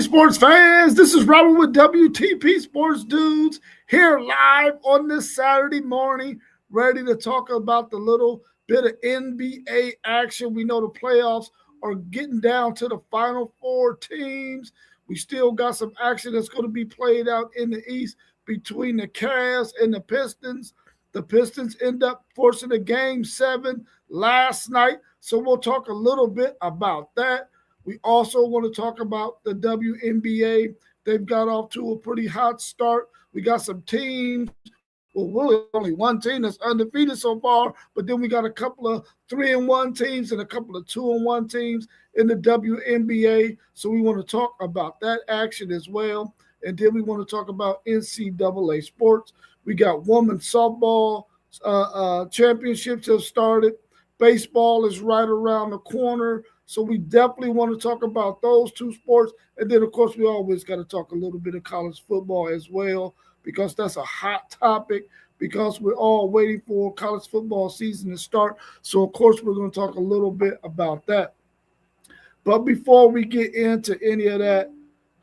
Sports fans, this is Robert with WTP Sports Dudes here live on this Saturday morning, ready to talk about the little bit of NBA action. We know the playoffs are getting down to the final four teams. We still got some action that's going to be played out in the East between the Cavs and the Pistons. The Pistons end up forcing a game 7 last night, so we'll talk a little bit about that. We also want to talk about the WNBA. They've got off to a pretty hot start. We got some teams. Well, really only one team that's undefeated so far, but then we got a couple of 3-1 teams and a couple of 2-1 teams in the WNBA. So we want to talk about that action as well. And then we want to talk about NCAA sports. We got women's softball championships have started. Baseball is right around the corner. So we definitely want to talk about those two sports. And then, of course, we always got to talk a little bit of college football as well, because that's a hot topic, because we're all waiting for college football season to start. So, of course, we're going to talk a little bit about that. But before we get into any of that,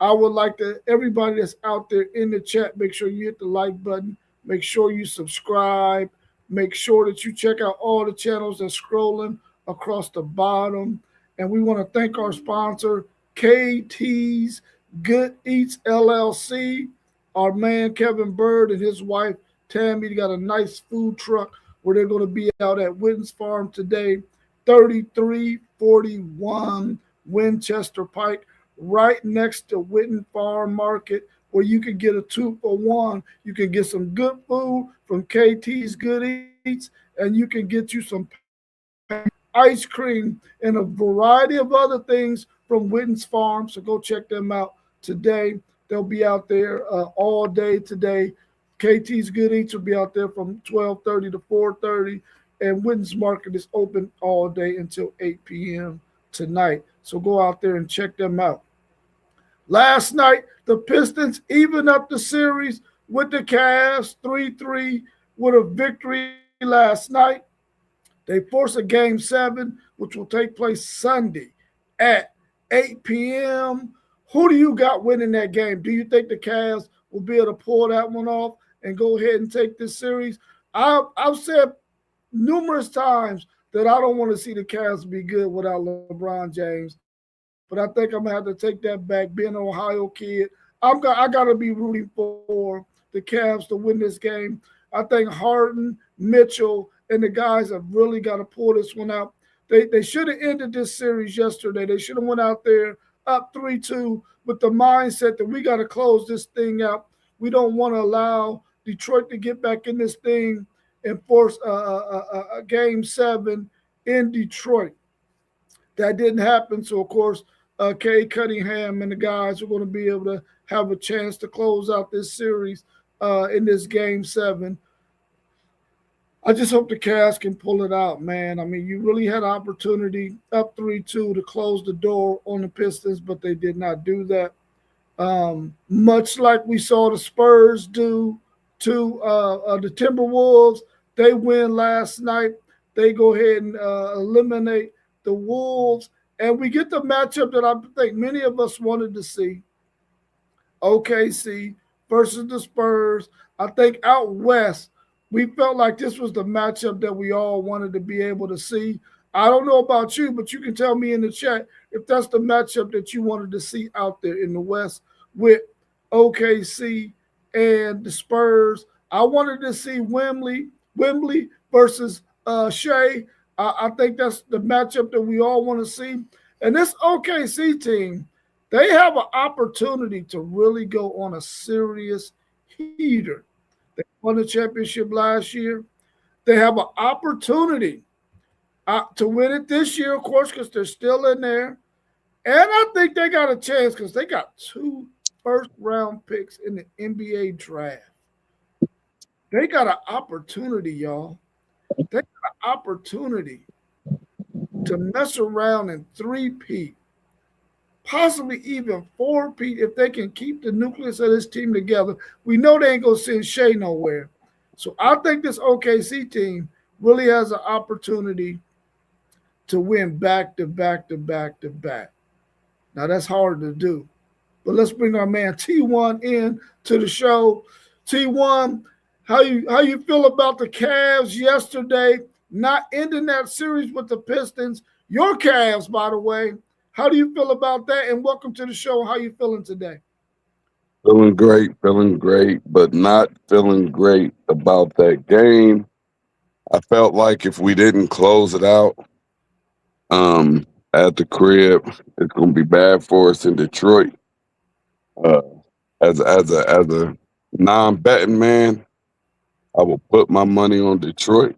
I would like to, everybody that's out there in the chat, make sure you hit the like button. Make sure you subscribe. Make sure that you check out all the channels that's scrolling across the bottom. And we want to thank our sponsor, KT's Good Eats LLC. Our man Kevin Bird and his wife Tammy got a nice food truck where they're going to be out at Witten's Farm today, 3341 Winchester Pike, right next to Witten Farm Market, where you can get a 2-for-1. You can get some good food from KT's Good Eats, and you can get you some ice cream and a variety of other things from Witten's Farm. So go check them out today. They'll be out there all day today. KT's Good Eats will be out there from 12:30 to 4:30, and Witten's Market is open all day until 8 p.m. tonight. So go out there and check them out. Last night, the Pistons evened up the series with the Cavs 3-3 with a victory last night. They force a game 7, which will take place Sunday at 8 p.m. Who do you got winning that game? Do you think the Cavs will be able to pull that one off and go ahead and take this series? I've said numerous times that I don't want to see the Cavs be good without LeBron James, but I think I'm going to have to take that back. Being an Ohio kid, I got to be rooting for the Cavs to win this game. I think Harden, Mitchell, and the guys have really got to pull this one out. They should have ended this series yesterday. They should have went out there up 3-2 with the mindset that we got to close this thing out. We don't want to allow Detroit to get back in this thing and force a game 7 in Detroit. That didn't happen. So, of course, Kay Cunningham and the guys are going to be able to have a chance to close out this series in this game 7. I just hope the Cavs can pull it out, man. I mean, you really had an opportunity up 3-2 to close the door on the Pistons, but they did not do that. Much like we saw the Spurs do to the Timberwolves, they win last night. They go ahead and eliminate the Wolves, and we get the matchup that I think many of us wanted to see. OKC versus the Spurs. I think out west, we felt like this was the matchup that we all wanted to be able to see. I don't know about you, but you can tell me in the chat if that's the matchup that you wanted to see out there in the West with OKC and the Spurs. I wanted to see Wembley versus Shea. I think that's the matchup that we all want to see. And this OKC team, they have an opportunity to really go on a serious heater. They won the championship last year. They have an opportunity to win it this year, of course, because they're still in there. And I think they got a chance because they got 2 first-round picks in the NBA draft. They got an opportunity, y'all. They got an opportunity to mess around and 3-peat, possibly even 4-peat if they can keep the nucleus of this team together. We know they ain't going to send Shea nowhere. So I think this OKC team really has an opportunity to win back to back to back to back. Now, that's hard to do, But let's bring our man T1 in to the show. T1, how you feel about the Cavs yesterday not ending that series with the Pistons? Your Cavs, by the way. How do you feel about that? And welcome to the show. How you feeling today? Feeling great, but not feeling great about that game. I felt like if we didn't close it out at the crib, it's gonna be bad for us in Detroit. Uh, as a non-betting man, I will put my money on Detroit,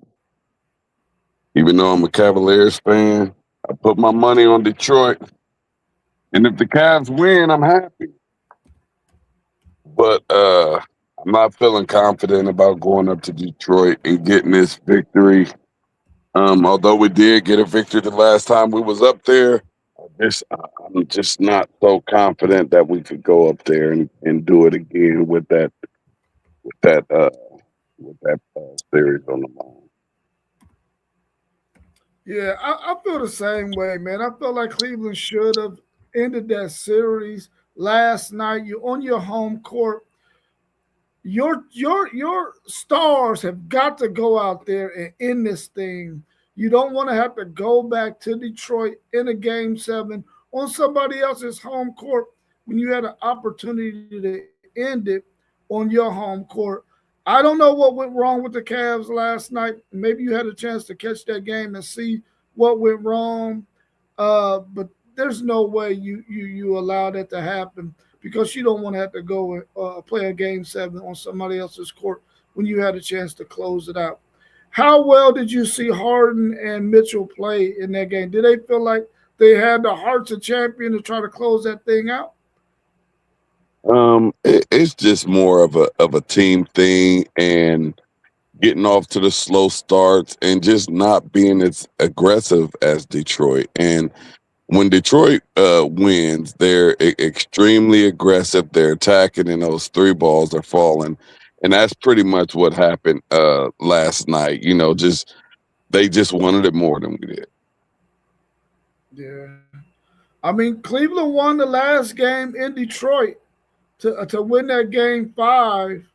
even though I'm a Cavaliers fan. I put my money on Detroit, and if the Cavs win, I'm happy. But I'm not feeling confident about going up to Detroit and getting this victory. Although we did get a victory the last time we was up there, I'm just not so confident that we could go up there and do it again with that uh, series on the line. Yeah, I feel the same way, man. I feel like Cleveland should have ended that series last night. You're on your home court. Your stars have got to go out there and end this thing. You don't want to have to go back to Detroit in a game 7 on somebody else's home court when you had an opportunity to end it on your home court. I don't know what went wrong with the Cavs last night. Maybe you had a chance to catch that game and see what went wrong. But there's no way you allow that to happen because you don't want to have to go and play a game 7 on somebody else's court when you had a chance to close it out. How well did you see Harden and Mitchell play in that game? Did they feel like they had the hearts of champion to try to close that thing out? It's just more of a team thing and getting off to the slow starts and just not being as aggressive as Detroit. And when Detroit wins, they're extremely aggressive. They're attacking, and those three balls are falling. And that's pretty much what happened last night. Just they just wanted it more than we did. Yeah. I mean, Cleveland won the last game in Detroit to win that game 5.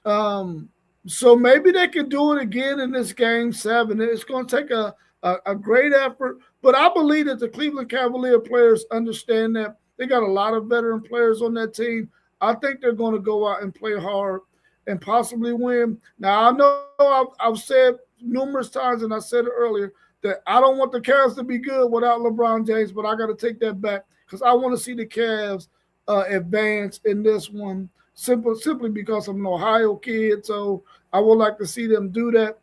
Um, so maybe they can do it again in this game 7. It's going to take a great effort, but I believe that the Cleveland Cavalier players understand that they got a lot of veteran players on that team. I think they're going to go out and play hard and possibly win. Now I know I've said numerous times, and I said it earlier that I don't want the Cavs to be good without LeBron James, but I got to take that back because I want to see the Cavs advance in this one simply because I'm an Ohio kid. So I would like to see them do that.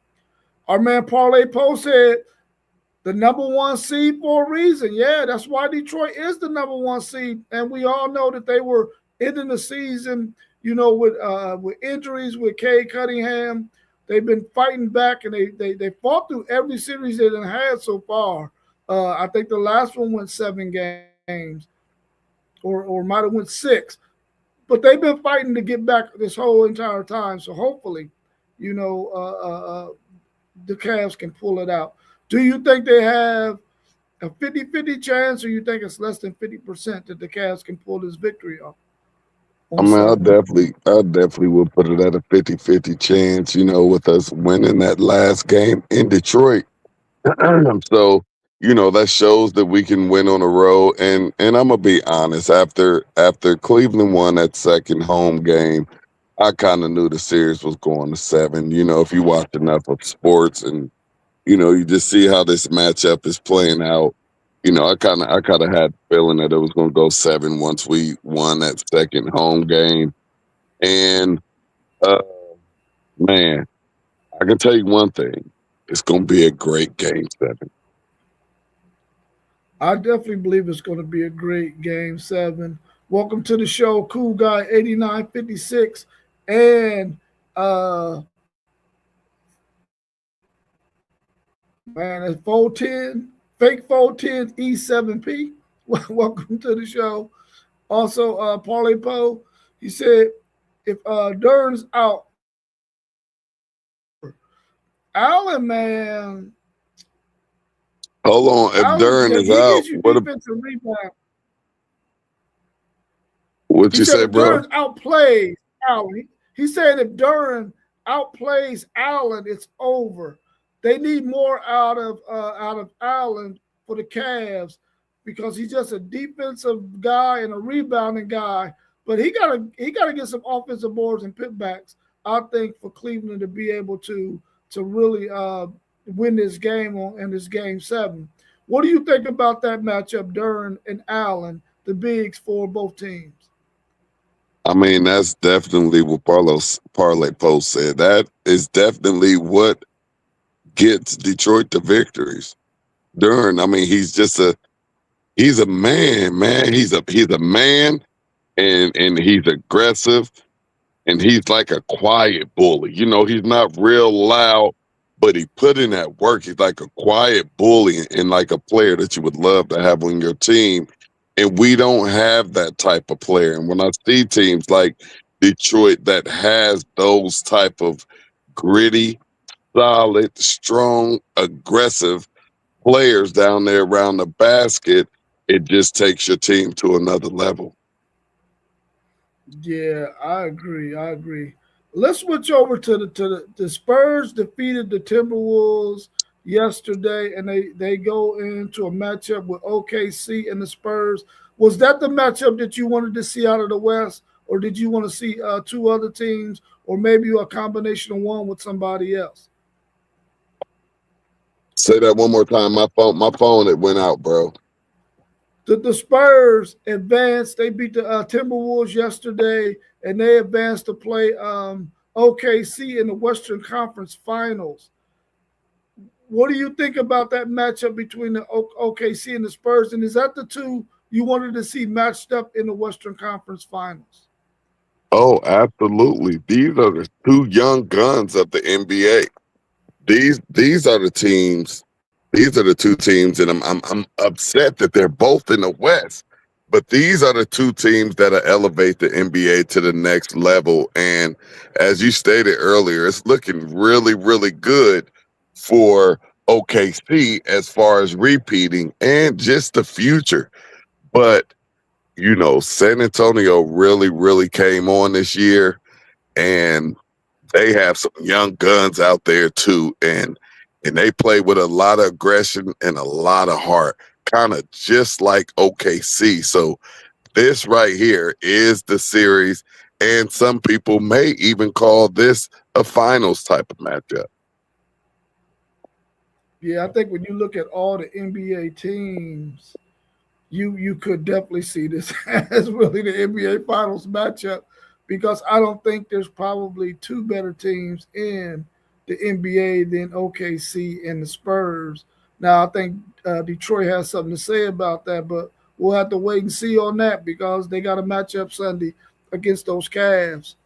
Our man Parlay Post said the number 1 seed for a reason. Yeah, that's why Detroit is the number 1 seed, and we all know that they were ending the season, with injuries with Cade Cunningham. They've been fighting back, and they fought through every series they've had so far. I think the last one went 7 games, or might have went 6. But they've been fighting to get back this whole entire time. So hopefully, you know, uh, uh, uh, the Cavs can pull it out. Do you think they have a 50-50 chance, or you think it's less than 50% that the Cavs can pull this victory off I on mean, Sunday? I definitely would put it at a 50-50 chance, with us winning that last game in Detroit. So, that shows that we can win on the road. And I'm gonna be honest, after Cleveland won that second home game, I kind of knew the series was going to 7. If you watch enough of sports and you just see how this matchup is playing out. I kind of had the feeling that it was going to go 7 once we won that second home game. And uh, man, I can tell you one thing: it's going to be a great game 7. I definitely believe it's going to be a great game 7. Welcome to the show, Cool Guy 8956, and man, it's 410, fake 410 E7P. Welcome to the show. Also, Parlay Poe, he said if Dern's out, Allen, man, Hold on, if Allen, Duran yeah, is he out, gives you what? defensive rebound. What He you said say, if bro? Durham outplays Allen, he said if Durham outplays Allen, it's over. They need more out of Allen for the Cavs because he's just a defensive guy and a rebounding guy. But he gotta get some offensive boards and putbacks. I think for Cleveland to be able to really win this game on in this game 7. What do you think about that matchup, Durham and Allen, the bigs for both teams? I mean, that's definitely what Parlay Post said. That is definitely what gets Detroit the victories. Durn, I mean, he's a man, man. He's a man, and he's aggressive, and he's like a quiet bully. You know, he's not real loud, but he put in that work. He's like a quiet bully and like a player that you would love to have on your team. And we don't have that type of player. And when I see teams like Detroit that has those type of gritty, solid, strong, aggressive players down there around the basket, it just takes your team to another level. Yeah, I agree. I agree. Let's switch over to the Spurs defeated the Timberwolves yesterday, and they go into a matchup with OKC and the Spurs. Was that the matchup that you wanted to see out of the West, or did you want to see two other teams, or maybe a combination of one with somebody else? Say that one more time. My phone, it went out, bro. The Spurs advanced. They beat the Timberwolves yesterday, and they advanced to play OKC in the Western Conference Finals. What do you think about that matchup between the OKC and the Spurs? And is that the two you wanted to see matched up in the Western Conference Finals? Oh, absolutely. These are the two young guns of the NBA. These are the teams. These are the two teams, and I'm upset that they're both in the West. But these are the two teams that elevate the NBA to the next level. And as you stated earlier, it's looking really, really good for OKC as far as repeating and just the future. But San Antonio really, really came on this year, and they have some young guns out there too, and they play with a lot of aggression and a lot of heart, kind of just like OKC. So this right here is the series, and some people may even call this a finals type of matchup. Yeah, I think when you look at all the NBA teams, you could definitely see this as really the NBA Finals matchup because I don't think there's probably two better teams in the NBA than OKC and the Spurs. Now I think Detroit has something to say about that, but we'll have to wait and see on that because they got a matchup Sunday against those Cavs.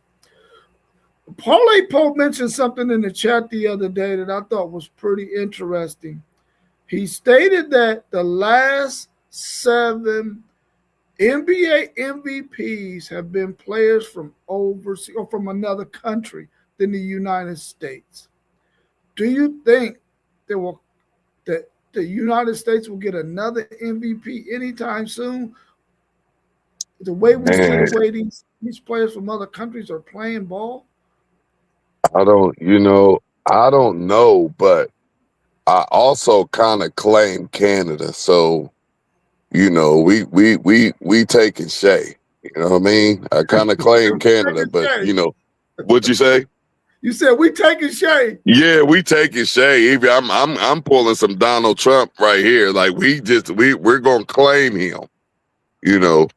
Parlay Pope mentioned something in the chat the other day that I thought was pretty interesting. He stated that the last 7 NBA MVPs have been players from overseas or from another country than the United States. Do you think that the United States will get another MVP anytime soon? The way we see the And way these players from other countries are playing ball. I don't, I don't know, but I also kind of claim Canada. So we taking Shay. You know what I mean? I kind of claim Canada, Taking but Shay. what'd you say? You said we taking Shay. Yeah, we taking Shay. Even I'm pulling some Donald Trump right here. Like we're gonna claim him. You know,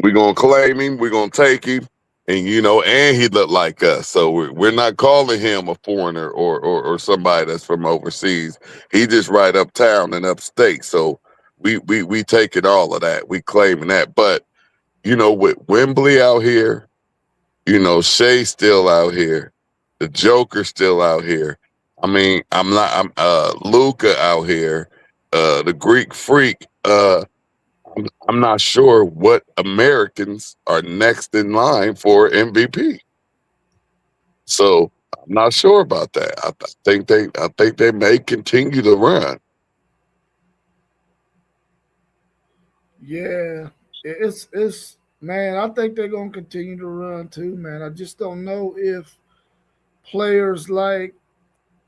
we're gonna claim him. We're gonna take him, and he looked like us. So we're not calling him a foreigner or somebody that's from overseas. He just right uptown and upstate. So we taking all of that. We claiming that. But with Wembley out here, Shay's still out here. The Joker's still out here. I mean, I'm Luca out here. The Greek Freak. I'm not sure what Americans are next in line for MVP. So I'm not sure about that. I think they may continue to run. Yeah, it's Man, I think they're gonna continue to run too, man. I just don't know if players like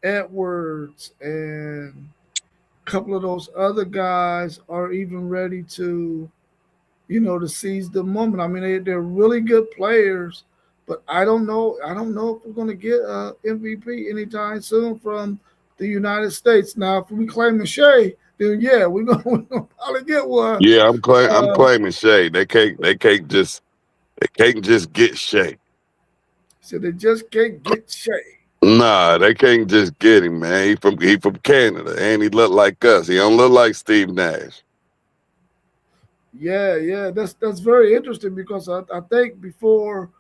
Edwards and a couple of those other guys are even ready to, to seize the moment. I mean, they're really good players, but I don't know. I don't know if we're going to get a MVP anytime soon from the United States. Now, if we claim the Shea, then yeah, we're gonna probably get one. Yeah, I'm Uh, claiming Shea. They can't just get Shea. so they just can't get Shea. Nah, they can't just get him, man. He from Canada, and he look like us. He don't look like Steve Nash. Yeah, yeah, that's very interesting because I think before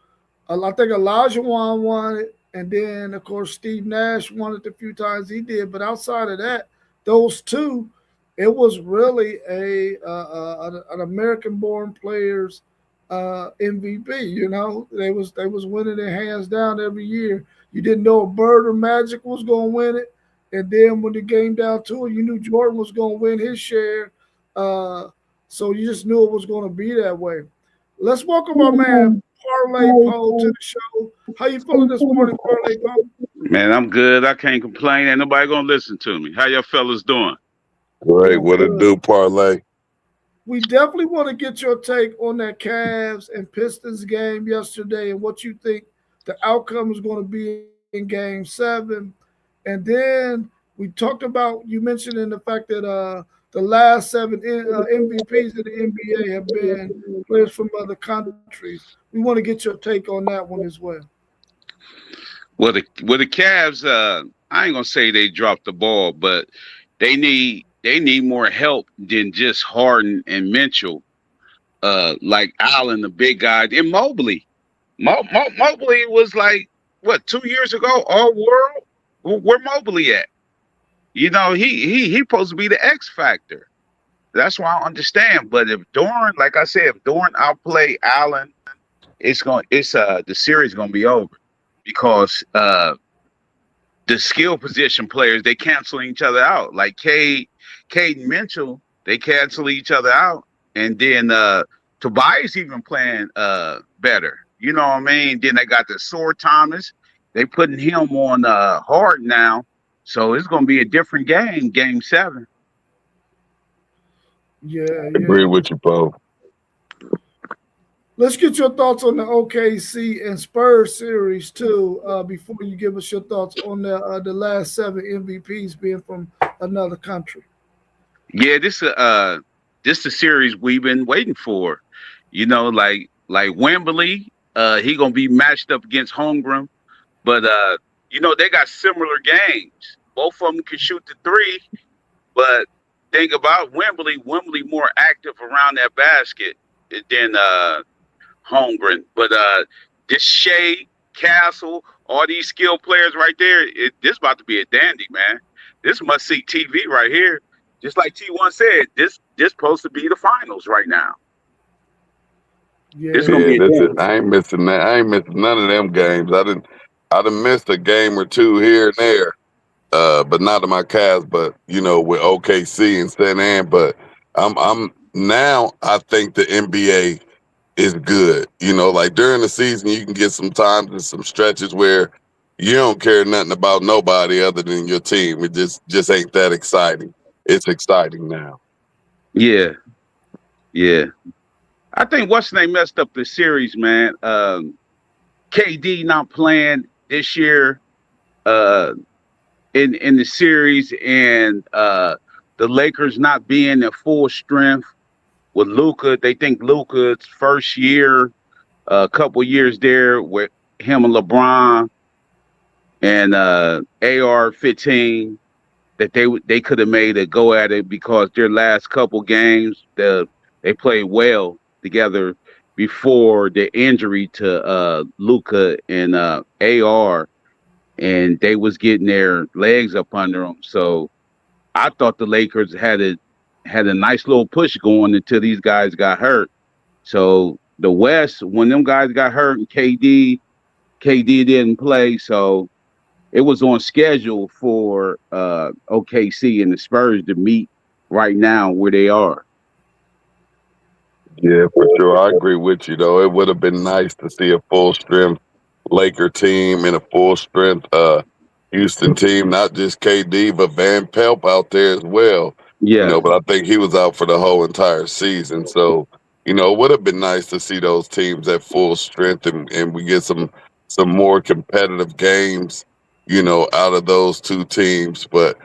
I think Elijah won it, and then of course Steve Nash won it the few times he did. But outside of that, those two, it was really an American-born players MVP. They was winning it hands down every year. You didn't know if Bird or Magic was going to win it, and then when the game down to it, you knew Jordan was going to win his share. Uh, so you just knew it was going to be that way. Let's welcome our man Parlay Poe to the show. How you feeling this morning, Parlay Poe? Man, I'm good. I can't complain. Ain't nobody gonna listen to me. How y'all fellas doing? Great, Doing what it good. do, parlay? We definitely want to get your take on that Cavs and Pistons game yesterday and what you think the outcome is going to be in game seven. And then we talked about, you mentioned in the fact that the last seven MVPs in the NBA have been players from other countries. We want to get your take on that one as well. Well, the Cavs, I ain't gonna say they dropped the ball, but they need more help than just Harden and Mitchell. Like Allen, the big guy, and Mobley. Mobley was like what 2 years ago, all world. Where Mobley at? He supposed to be the X factor. That's why I understand. But if Doran, like I said, if Doran outplay Allen, the series gonna be over because the skill position players they cancel each other out. Like Cade and Mitchell, they cancel each other out, and then Tobias even playing better. You know what I mean? Then they got the Sore Thomas. They putting him on hard now, so it's gonna be a different game. Game seven. Yeah, Agree yeah. with you, Poe. Let's get your thoughts on the OKC and Spurs series too. Before you give us your thoughts on the last seven MVPs being from another country. Yeah, this a series we've been waiting for. Like Wembley, he gonna be matched up against Holmgren, but they got similar games. Both of them can shoot the three, but think about Wembley. Wembley more active around that basket than Holmgren. But this Shea, Castle, all these skilled players right there, this about to be a dandy, man. This must see TV right here. Just like T1 said, this supposed to be the finals right now. This Yeah, gonna Yeah, be a yeah. this is. dandy. I ain't missing that. I ain't missing none of them games. I done missed a game or two here and there. But not in my Cavs, but with OKC and San An. But I'm now. I think the NBA is good. Like during the season, you can get some times and some stretches where you don't care nothing about nobody other than your team. It just ain't that exciting. It's exciting now. Yeah, yeah. I think what's name messed up the series, man. KD not playing this year uh, in the series, and the Lakers not being at full strength with Luca. They think Luca's first year, a couple years there with him and LeBron and AR-15 that they could have made a go at it because their last couple games they played well together before the injury to Luca and AR, and they was getting their legs up under them. So I thought the Lakers had a nice little push going until these guys got hurt. So the West, when them guys got hurt and KD didn't play, so it was on schedule for OKC and the Spurs to meet right now where they are. Yeah, for sure. I agree with you, though. It would have been nice to see a full strength Laker team and a full strength Houston team, not just KD, but Van Pelt out there as well. Yeah, But I think he was out for the whole entire season. So, it would have been nice to see those teams at full strength and we get some more competitive games, out of those two teams. But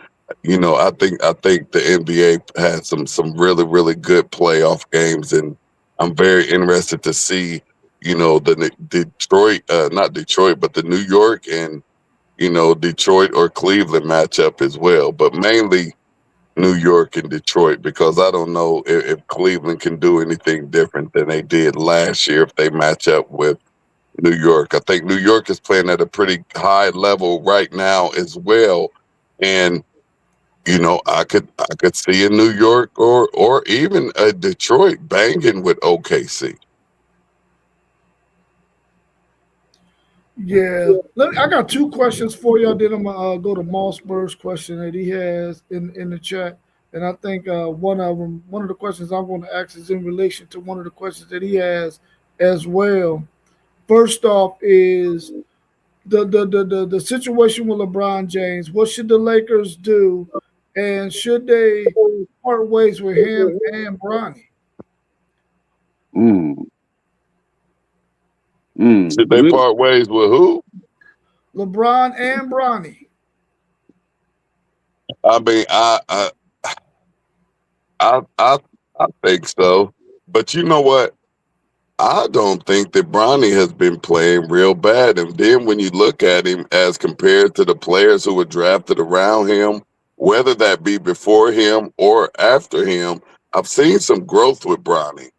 I think the NBA had some really, really good playoff games, and I'm very interested to see, the Detroit, not Detroit, but the New York and Detroit or Cleveland matchup as well, but mainly New York and Detroit, because I don't know if Cleveland can do anything different than they did last year if they match up with New York. I think New York is playing at a pretty high level right now as well, and I could see a New York or even a Detroit banging with OKC. Yeah, I got two questions for you. Then I'm gonna go to Mossberg's question that he has in the chat, and I think one of the questions I'm going to ask is in relation to one of the questions that he has as well. First off, is the situation with LeBron James. What should the Lakers do, and should they part ways with him and Bronny? mm, Should they mm. part ways with who? LeBron and Bronny. I mean, I I think so. But you know what? I don't think that Bronny has been playing real bad. And then when you look at him as compared to the players who were drafted around him, whether that be before him or after him, I've seen some growth with Bronny.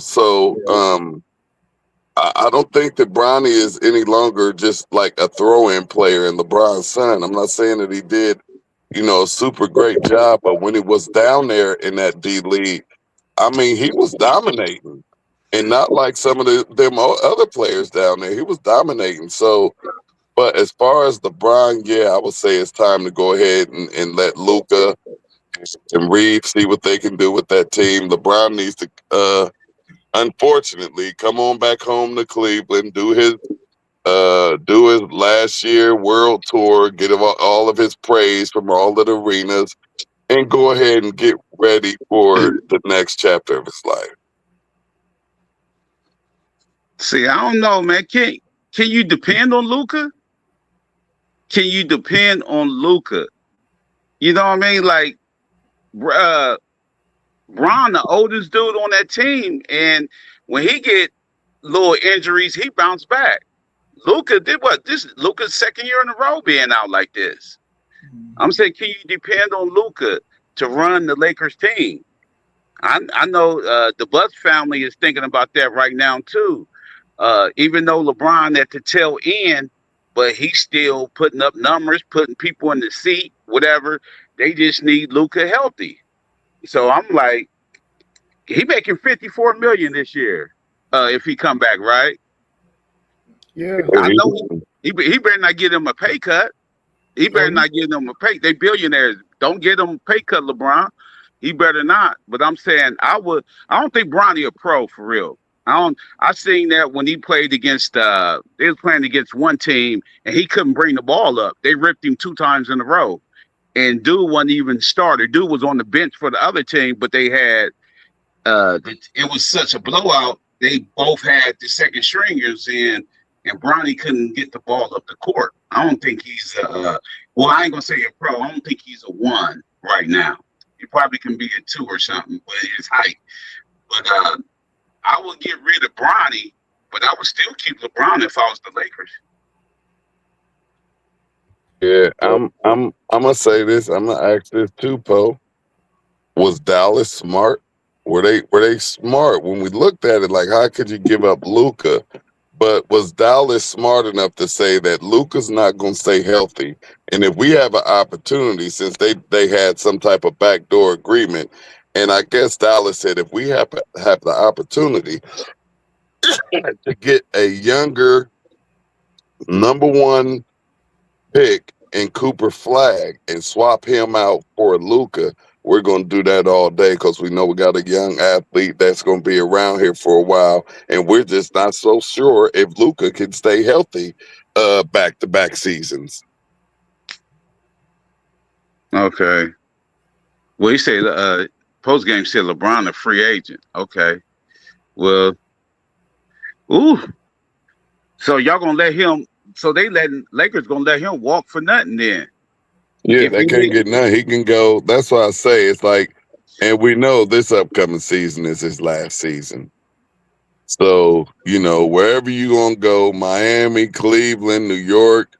So I don't think that Bronny is any longer just like a throw-in player in LeBron's son. I'm not saying that he did, a super great job, but when he was down there in that D League, I mean, he was dominating, and not like some of them other players down there. He was dominating. So, but as far as LeBron, yeah, I would say it's time to go ahead and let Luca and Reed see what they can do with that team. LeBron needs to, unfortunately, come on back home to Cleveland, do his last year world tour, get him all of his praise from all of the arenas, and go ahead and get ready for the next chapter of his life. See, I don't know, man. Can you depend on Luca? Can you depend on Luca? You know what I mean? Like, uh, Bron, the oldest dude on that team, and when he get little injuries, he bounced back. Luca did what? This Luca's second year in a row being out like this. I'm saying, can you depend on Luca to run the Lakers team? I know the Bucks family is thinking about that right now too. Even though LeBron at the tail end, but he's still putting up numbers, putting people in the seat, whatever. They just need Luca healthy. So I'm like, he making 54 million this year. If he come back, right? Yeah. I know he better not get him a pay cut. He better not give them a pay. They billionaires. Don't get them a pay cut, LeBron. He better not. But I'm saying I don't think Bronny a pro for real. I seen that when he played against they was playing against one team and he couldn't bring the ball up. They ripped him 2 times in a row. And dude wasn't even starter. Dude was on the bench for the other team, but they had it was such a blowout. They both had the second stringers in, and Bronny couldn't get the ball up the court. I don't think he's well, I ain't gonna say a pro. I don't think he's a 1 right now. He probably can be a 2 or something with his height. But I would get rid of Bronny, but I would still keep LeBron if I was the Lakers. Yeah, I'm gonna say this. I'm gonna ask this too, Poe. Was Dallas smart? Were they smart when we looked at it? Like, how could you give up Luca? But was Dallas smart enough to say that Luca's not going to stay healthy? And if we have an opportunity, since they had some type of backdoor agreement, and I guess Dallas said if we have the opportunity to get a younger number 1 pick in Cooper Flag and swap him out for Luca, we're going to do that all day because we know we got a young athlete that's going to be around here for a while, and we're just not so sure if Luka can stay healthy back-to-back seasons. Okay. Well, you say post game said LeBron a free agent. Okay. Well, ooh. So y'all gonna let him? So Lakers gonna let him walk for nothing then? Yeah, If they he can't get none. He can go. That's why I say it's like, and we know this upcoming season is his last season. So, wherever you going to go, Miami, Cleveland, New York,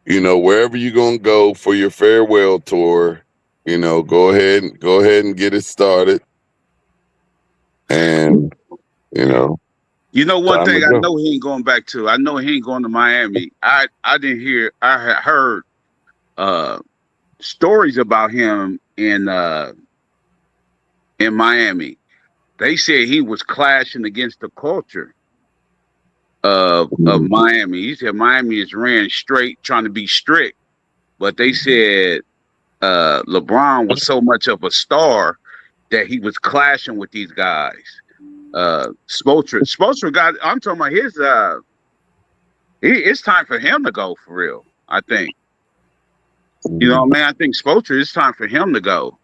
wherever you going to go for your farewell tour, go ahead and get it started. And, one time to thing I go. know he ain't going back to. I know he ain't going to Miami. I didn't hear. I had heard stories about him in Miami. They said he was clashing against the culture of Miami. He said Miami is ran straight, trying to be strict, but they said LeBron was so much of a star that he was clashing with these guys. Spoelstra got. I'm talking about his. It's time for him to go for real. I think. You know, man. I think Spoelstra. It's time for him to go,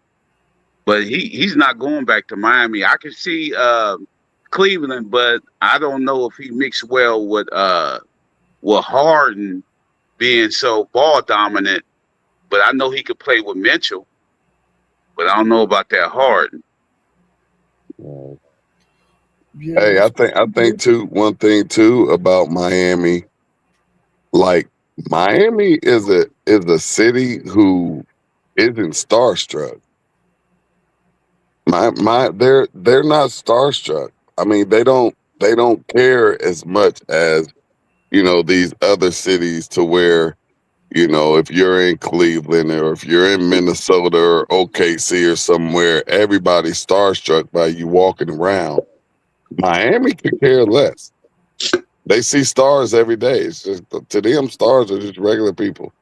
but he's not going back to Miami. I can see Cleveland, but I don't know if he mixed well with Harden being so ball dominant. But I know he could play with Mitchell. But I don't know about that Harden. Yeah, Hey, I think too, one thing too about Miami, like Miami is a city who isn't starstruck. They're not starstruck. I mean, they don't care as much as, these other cities to where, if you're in Cleveland or if you're in Minnesota or OKC or somewhere, everybody's starstruck by you walking around. Miami could care less. They see stars every day. It's just, to them, stars are just regular people.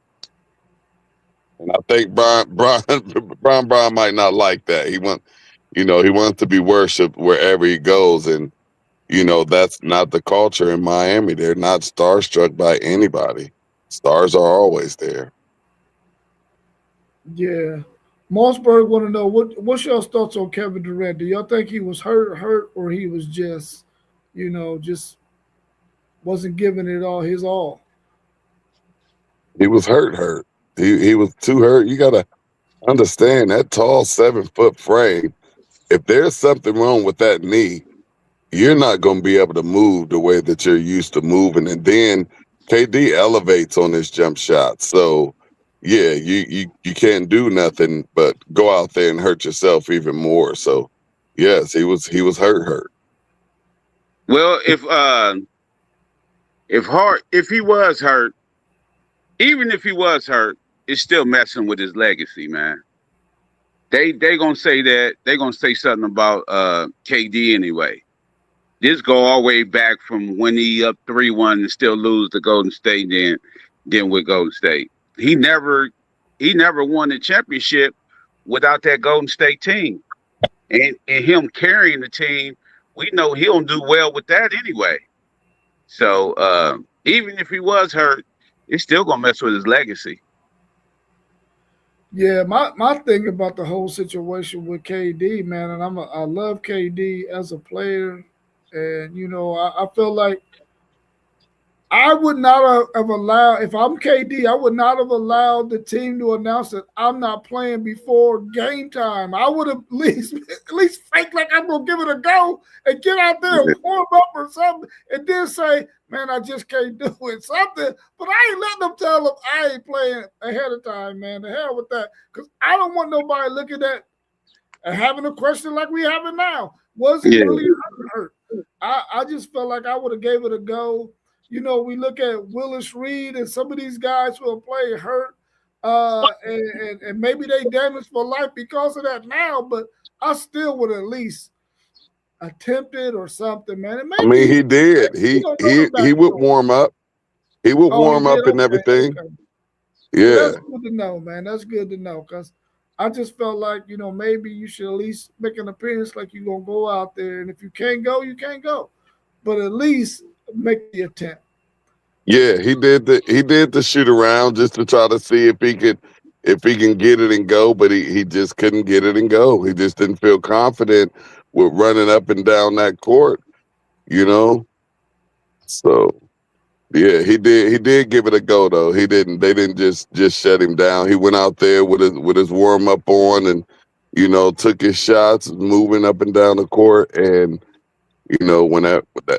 And I think Brian might not like that. He wants to be worshipped wherever he goes, and that's not the culture in Miami. They're not starstruck by anybody. Stars are always there. yeah. Mossberg want to know what's your thoughts on Kevin Durant? Do y'all think he was hurt, or he was just wasn't giving it all his all? He was hurt. He was too hurt. You gotta understand that tall 7 foot frame. If there's something wrong with that knee, you're not going to be able to move the way that you're used to moving. And then KD elevates on his jump shot. So, yeah, you can't do nothing but go out there and hurt yourself even more. So, yes, he was hurt. Well, if he was hurt, even if he was hurt, it's still messing with his legacy, man. They gonna say that they gonna say something about KD anyway. This go all the way back from when he up 3-1 and still lose to Golden State, then with Golden State. He never won a championship without that Golden State team. And him carrying the team, we know he don't do well with that anyway. So even if he was hurt, it's still gonna mess with his legacy. Yeah, my thing about the whole situation with KD, man, and I love KD as a player, and I feel like I would not have allowed, if I'm KD, I would not have allowed the team to announce that I'm not playing before game time. I would have at least fake like I'm gonna give it a go and get out there and warm up or something, and then say, "Man, I just can't do it." Something, but I ain't letting them tell them I ain't playing ahead of time, man. The hell with that, because I don't want nobody looking at and having a question like we having now. Was he really hurt? I just felt like I would have gave it a go. We look at Willis Reed and some of these guys who are playing hurt, and maybe they damaged for life because of that now. But I still would at least attempt it or something, man. And I mean, maybe he did. we He don't know he the he would backstory. warm up. He would Oh, he warm did. up and Okay, everything. okay. Well, Yeah. that's good to know, man. That's good to know because I just felt like, maybe you should at least make an appearance like you're gonna go out there. And if you can't go, you can't go. But at least make the attempt. Yeah, he did the shoot around just to try to see if he can get it and go, but he just couldn't get it and go. He just didn't feel confident with running up and down that court, you know. So yeah, he did give it a go though. They didn't just shut him down. He went out there with his warm up on and took his shots, moving up and down the court, and when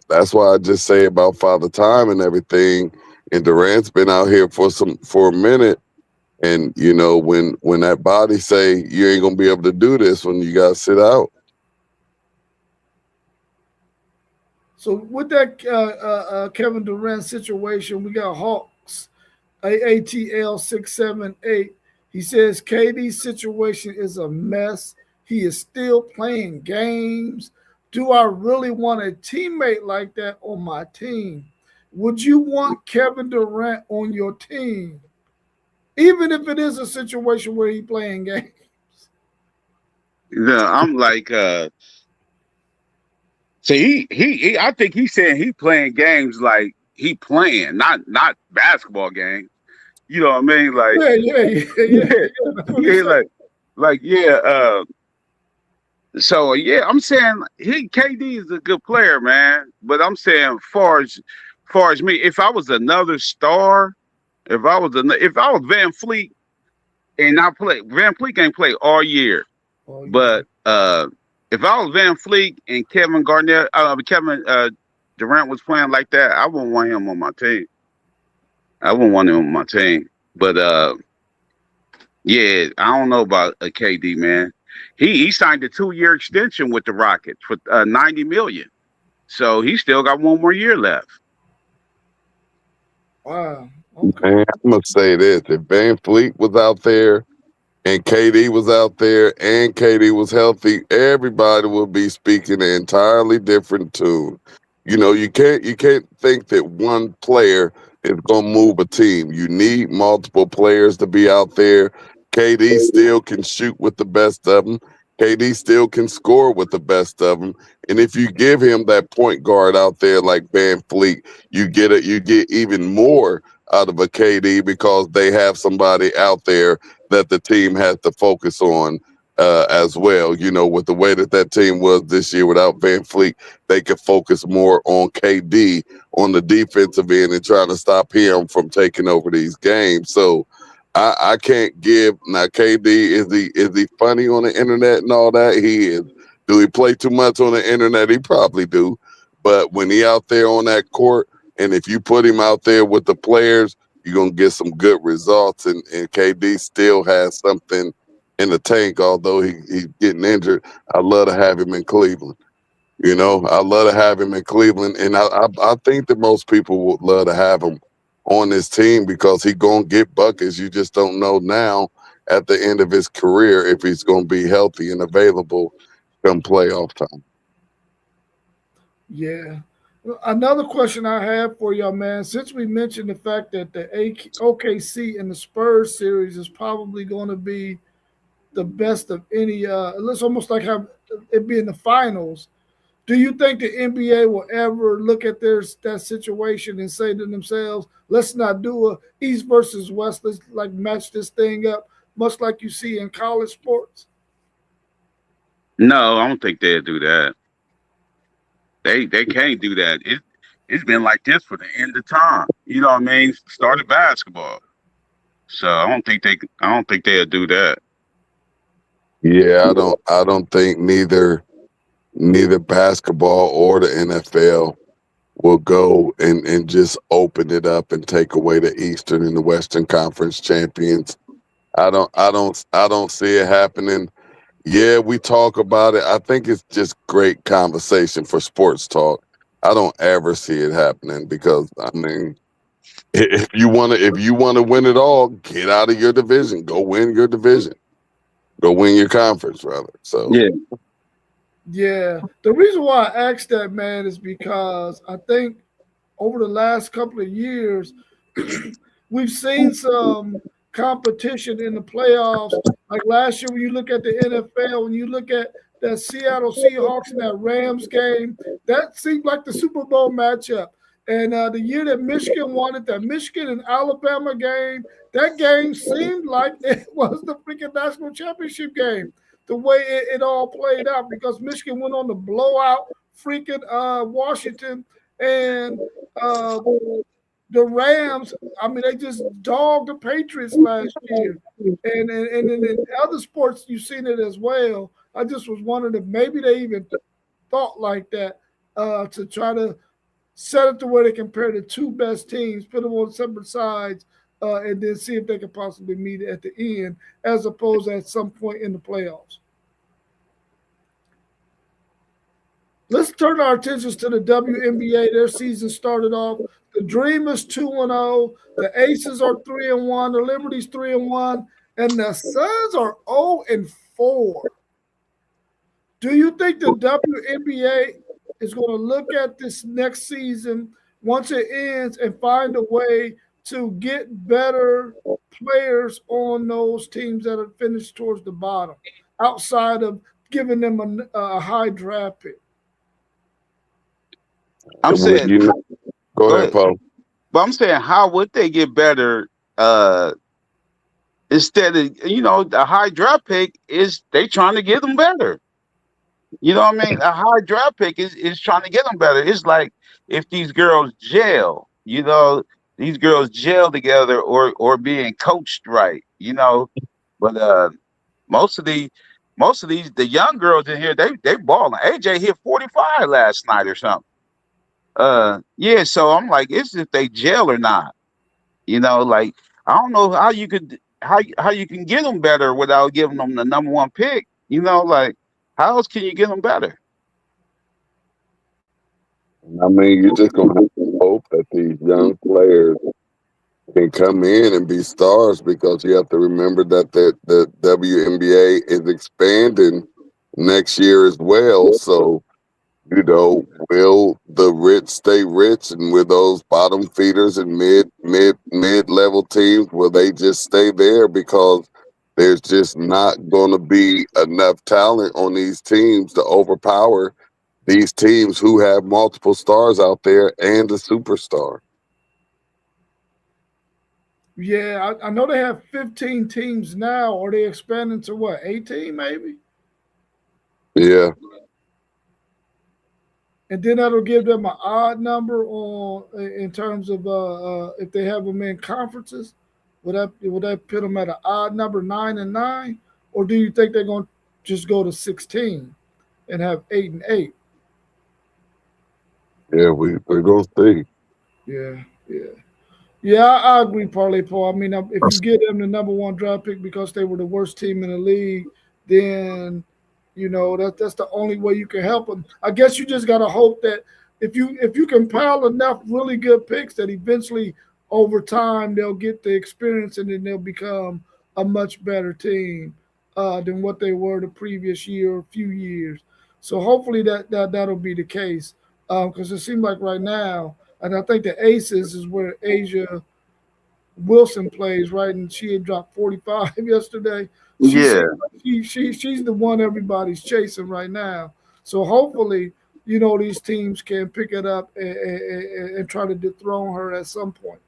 that's why I just say about Father Time and everything. And Durant's been out here for a minute, and when that body say you ain't gonna be able to do this when you gotta sit out. So with that Kevin Durant situation, we got Hawks AATL 678. He says KD's situation is a mess. He is still playing games. Do I really want a teammate like that on my team? Would you want Kevin Durant on your team, even if it is a situation where he's playing games? Yeah, I'm like, see, I think he's saying he playing games like he playing, not basketball games. You know what I mean? Like, Yeah. yeah, That's what he yeah, said. like, yeah. So yeah, I'm saying KD is a good player, man. But I'm saying, far as me, if I was another star, if I was Van Fleet and I play, Van Fleet ain't play all year. Oh yeah. But if I was Van Fleet and Kevin Durant was playing like that, I wouldn't want him on my team. I wouldn't want him on my team. But yeah, I don't know about a KD, man. He signed a 2-year extension with the Rockets for 90 million. So he still got 1 more year left. Wow. Okay. Man, I'm gonna say this: if Van Fleet was out there and KD was out there and KD was healthy, everybody would be speaking an entirely different tune. You can't think that one player is gonna move a team. You need multiple players to be out there. KD still can shoot with the best of them. KD still can score with the best of them. And if you give him that point guard out there like Van Fleet, you get even more out of a KD because they have somebody out there that the team has to focus on as well. With the way that team was this year without Van Fleet, they could focus more on KD on the defensive end and trying to stop him from taking over these games. So I can't give now. KD is he funny on the internet and all that? He is. Do he play too much on the internet? He probably do. But when he out there on that court, and if you put him out there with the players, you're gonna get some good results. And KD still has something in the tank, although he's getting injured. I love to have him in Cleveland. I love to have him in Cleveland, and I think that most people would love to have him on this team because he gonna get buckets. You just don't know now at the end of his career if he's gonna be healthy and available come playoff time. Yeah. Another question I have for y'all, man. Since we mentioned the fact that the OKC and the Spurs series is probably going to be the best of any, it's almost like have it be in the finals. Do you think the NBA will ever look at that situation and say to themselves, "Let's not do a East versus West. Let's like match this thing up, much like you see in college sports." No, I don't think they'll do that. They can't do that. It's been like this for the end of time. You know what I mean? Started basketball. So I don't think they'll do that. Yeah, I don't think neither basketball or the NFL will go and just open it up and take away the Eastern and the Western Conference champions. I don't see it happening. Yeah, we talk about it. I think it's just great conversation for sports talk. I don't ever see it happening because I mean, if you wanna win it all, get out of your division. Go win your division. Go win your conference, rather. So Yeah. Yeah. The reason why I asked that, man, is because I think over the last couple of years, we've seen some competition in the playoffs. Like last year, when you look at the NFL, when you look at that Seattle Seahawks and that Rams game, that seemed like the Super Bowl matchup. And the year that Michigan won it, that Michigan and Alabama game, that game seemed like it was the freaking national championship game. The way it all played out, because Michigan went on to blow out freaking Washington, and uh, the Rams, I mean, they just dogged the Patriots last year. And in other sports, you've seen it as well. I just was wondering if maybe they even thought like that to try to set it to where they compare the two best teams, put them on separate sides, and then see if they could possibly meet at the end, as opposed to at some point in the playoffs. Let's turn our attentions to the WNBA. Their season started off. The Dream is 2-0. The Aces are 3-1. The Liberty's 3-1, and the Suns are 0-4. Do you think the WNBA is going to look at this next season once it ends and find a way to get better players on those teams that are finished towards the bottom, outside of giving them a high draft pick? I'm saying, Go go ahead, ahead. Paul. But I'm saying, how would they get better? Instead of the high draft pick is they trying to get them better. You know what I mean? A high draft pick is trying to get them better. It's like if these girls gel, these girls gel together or being coached right, But most of these the young girls in here, they balling. AJ hit 45 last night or something. Yeah, so I'm like, it's if they gel or not. Like I don't know how you can get them better without giving them the number one pick. Like how else can you get them better? I mean, you're just gonna have to hope that these young players can come in and be stars, because you have to remember that the WNBA is expanding next year as well. So, will the rich stay rich, and will those bottom feeders and mid level teams, will they just stay there because there's just not going to be enough talent on these teams to overpower these teams who have multiple stars out there and a superstar? Yeah, I know they have 15 teams now. Are they expanding to what, 18 maybe? Yeah. And then that'll give them an odd number on in terms of if they have them in conferences. Would that put them at an odd number, 9-9, or do you think they're going to just go to 16 and have 8-8? Yeah, we're gonna see. Yeah. I agree, Parlay Paul. I mean, if you get them the number one draft pick because they were the worst team in the league, then that's the only way you can help them. I guess you just gotta hope that if you compile enough really good picks, that eventually over time they'll get the experience and then they'll become a much better team than what they were the previous year or few years. So hopefully that'll be the case, because it seems like right now, and I think the Aces is where Asia Wilson plays, right? And she had dropped 45 yesterday. Yeah. She's the one everybody's chasing right now. So hopefully, these teams can pick it up and try to dethrone her at some point.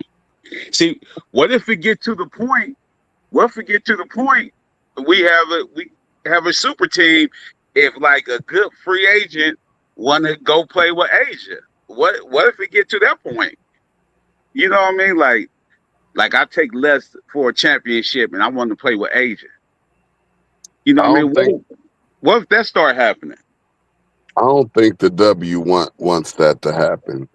See, what if we get to the point? What if we get to the point we have a super team? If like a good free agent want to go play with Asia, what if we get to that point? You know what I mean? Like I take less for a championship and I want to play with Asia. You know what I mean? What if that start happening? I don't think the W wants that to happen,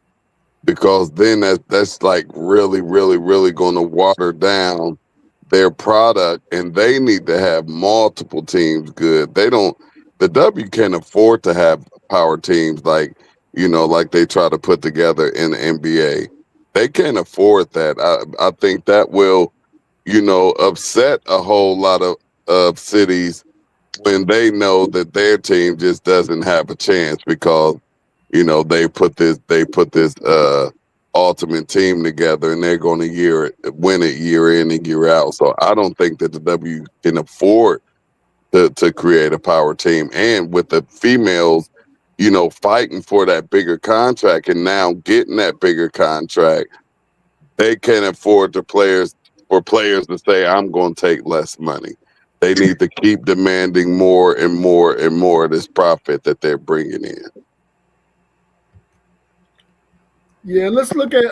because then that's like really, really, really going to water down their product, and they need to have multiple teams good. The W can't afford to have power teams like they try to put together in the NBA. They can't afford that. I think that will, upset a whole lot of cities when they know that their team just doesn't have a chance, because they put this ultimate team together, and they're going to win it year in and year out. So I don't think that the W can afford to create a power team. And with the females, fighting for that bigger contract and now getting that bigger contract, they can't afford for players to say, I'm going to take less money. They need to keep demanding more and more and more of this profit that they're bringing in. Yeah, let's look at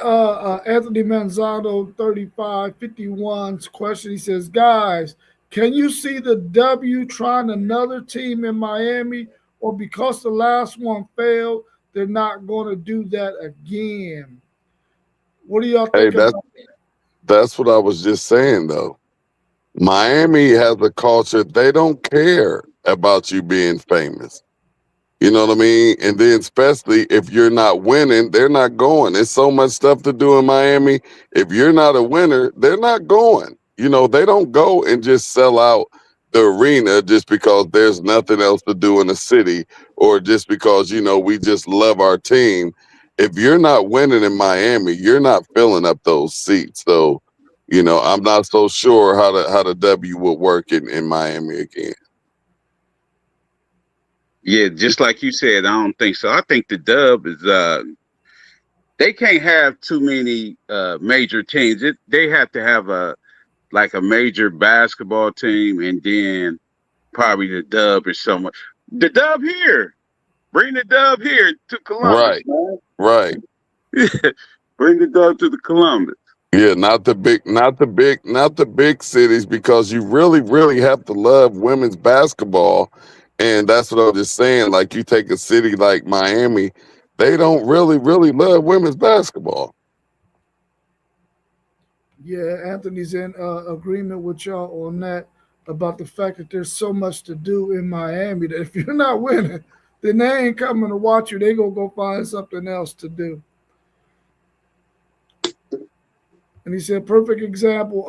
Anthony Manzano 3551's question. He says, guys, can you see the W trying another team in Miami, or because the last one failed, they're not going to do that again? What do y'all Hey, think about that? that's what I was just saying, though. Miami has a culture, they don't care about you being famous. You know what I mean? And then, especially if you're not winning, they're not going. There's so much stuff to do in Miami. If you're not a winner, they're not going. They don't go and just sell out the arena just because there's nothing else to do in the city, or just because, we just love our team. If you're not winning in Miami, you're not filling up those seats. So, I'm not so sure how the W would work in Miami again. Yeah, just like you said, I don't think so. I think the Dub is they can't have too many major teams. They have to have a major basketball team, and then probably the Dub or someone. The Dub here. Bring the Dub here to Columbus, Right, man. right. Bring the Dub to the Columbus. Yeah, not the big cities, because you really, really have to love women's basketball. And that's what I'm just saying. Like, you take a city like Miami, they don't really, really love women's basketball. Yeah, Anthony's in agreement with y'all on that, about the fact that there's so much to do in Miami that if you're not winning, then they ain't coming to watch you. They gonna go find something else to do. And he said, perfect example.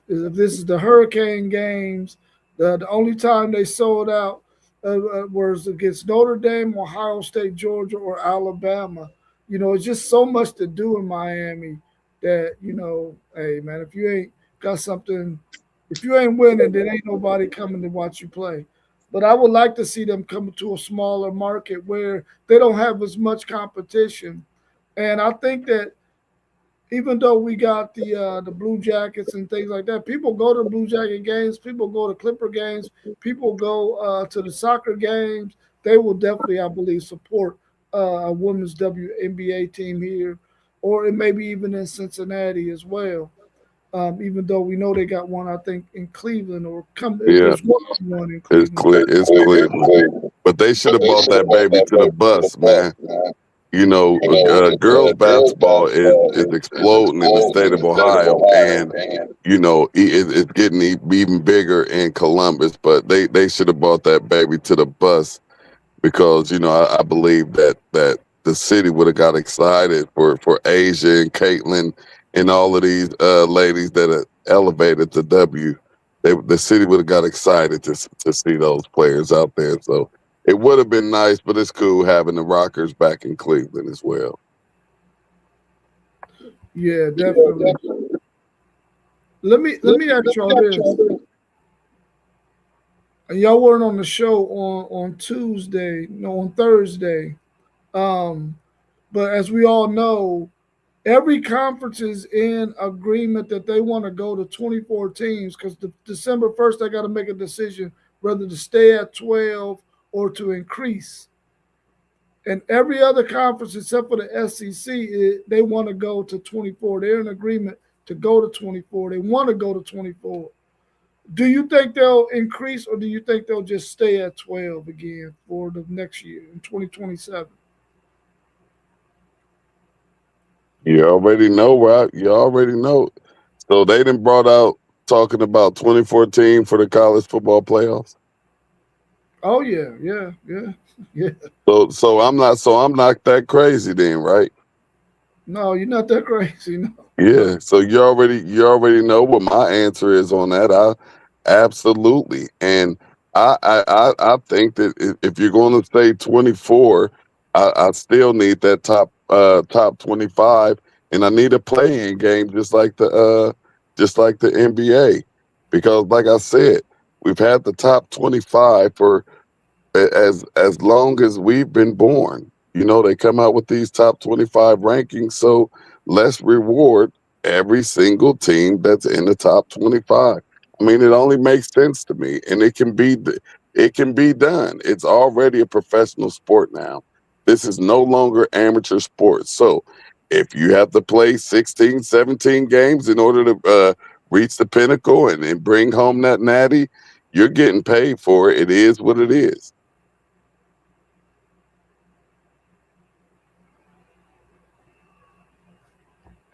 If this is the Hurricane games, the only time they sold out was against Notre Dame, Ohio State, Georgia, or Alabama. It's just so much to do in Miami that, hey man, if you ain't got something, if you ain't winning, then ain't nobody coming to watch you play. But I would like to see them come to a smaller market where they don't have as much competition. And I think that even though we got the Blue Jackets and things like that, people go to Blue Jacket games, people go to Clipper games, people go to the soccer games. They will definitely, I believe, support a women's WNBA team here, or it may be even in Cincinnati as well. Even though we know they got one, I think, in Cleveland, or Yeah, there's one in Cleveland. it's Cleveland. But they should have brought that baby to the bus, man. Girls basketball is exploding in the state of Ohio, and it's getting even bigger in Columbus. But they should have brought that baby to the bus, because I believe that the city would have got excited for Asia and Caitlin and all of these ladies that are elevated to W. The city would have got excited to see those players out there. So it would have been nice, but it's cool having the Rockers back in Cleveland as well. Yeah, definitely. Let me ask y'all this. And y'all weren't on the show on Tuesday, no, on Thursday. Um, but as we all know, every conference is in agreement that they want to go to 24 teams, because December 1st they got to make a decision whether to stay at 12 or to increase. And every other conference except for the SEC, they want to go to 24. They're in agreement to go to 24. They want to go to 24. Do you think they'll increase, or do you think they'll just stay at 12 again for the next year in 2027? You already know, right? You already know. So they done brought out talking about 2014 for the college football playoffs. Oh yeah. Yeah. So I'm not that crazy then, right? No, you're not that crazy. No. Yeah. So you already know what my answer is on that. Absolutely. And I think that if you're going to say 24, I still need that top 25, and I need a play-in game just like the NBA, because like I said, we've had the top 25 for as long as we've been born. You know, they come out with these top 25 rankings, so let's reward every single team that's in the top 25. I mean, it only makes sense to me, and it can be done. It's already a professional sport now. This is no longer amateur sports. So if you have to play 16, 17 games in order to reach the pinnacle and bring home that natty, you're getting paid for it. It is what it is.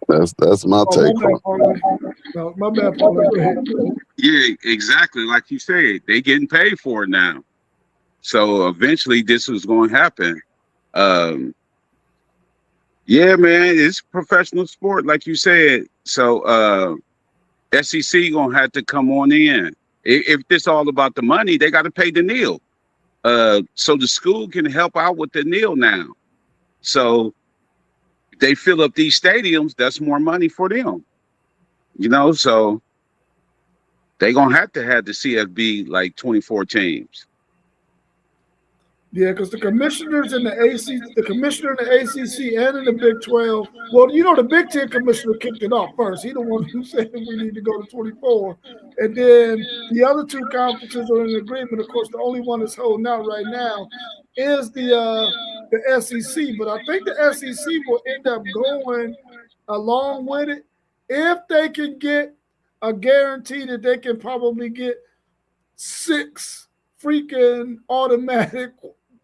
That's my Oh, my take on bad, it. Parlay. No, my bad, Parlay. Go ahead. Yeah, exactly. Like you said, they getting paid for it now. So eventually this was going to happen. Um, yeah, man, it's professional sport, like you said. So SEC gonna have to come on in. If this all about the money, they got to pay the NIL. So the school can help out with the NIL now. So they fill up these stadiums. That's more money for them. You know, so they gonna have to have the CFB like 24 teams. Yeah, because the commissioners in the the commissioner in the ACC and in the Big 12. Well, you know, the Big 10 commissioner kicked it off first. He the one who said we need to go to 24, and then the other two conferences are in agreement. Of course, the only one that's holding out right now is the SEC. But I think the SEC will end up going along with it if they can get a guarantee that they can probably get 6 freaking automatic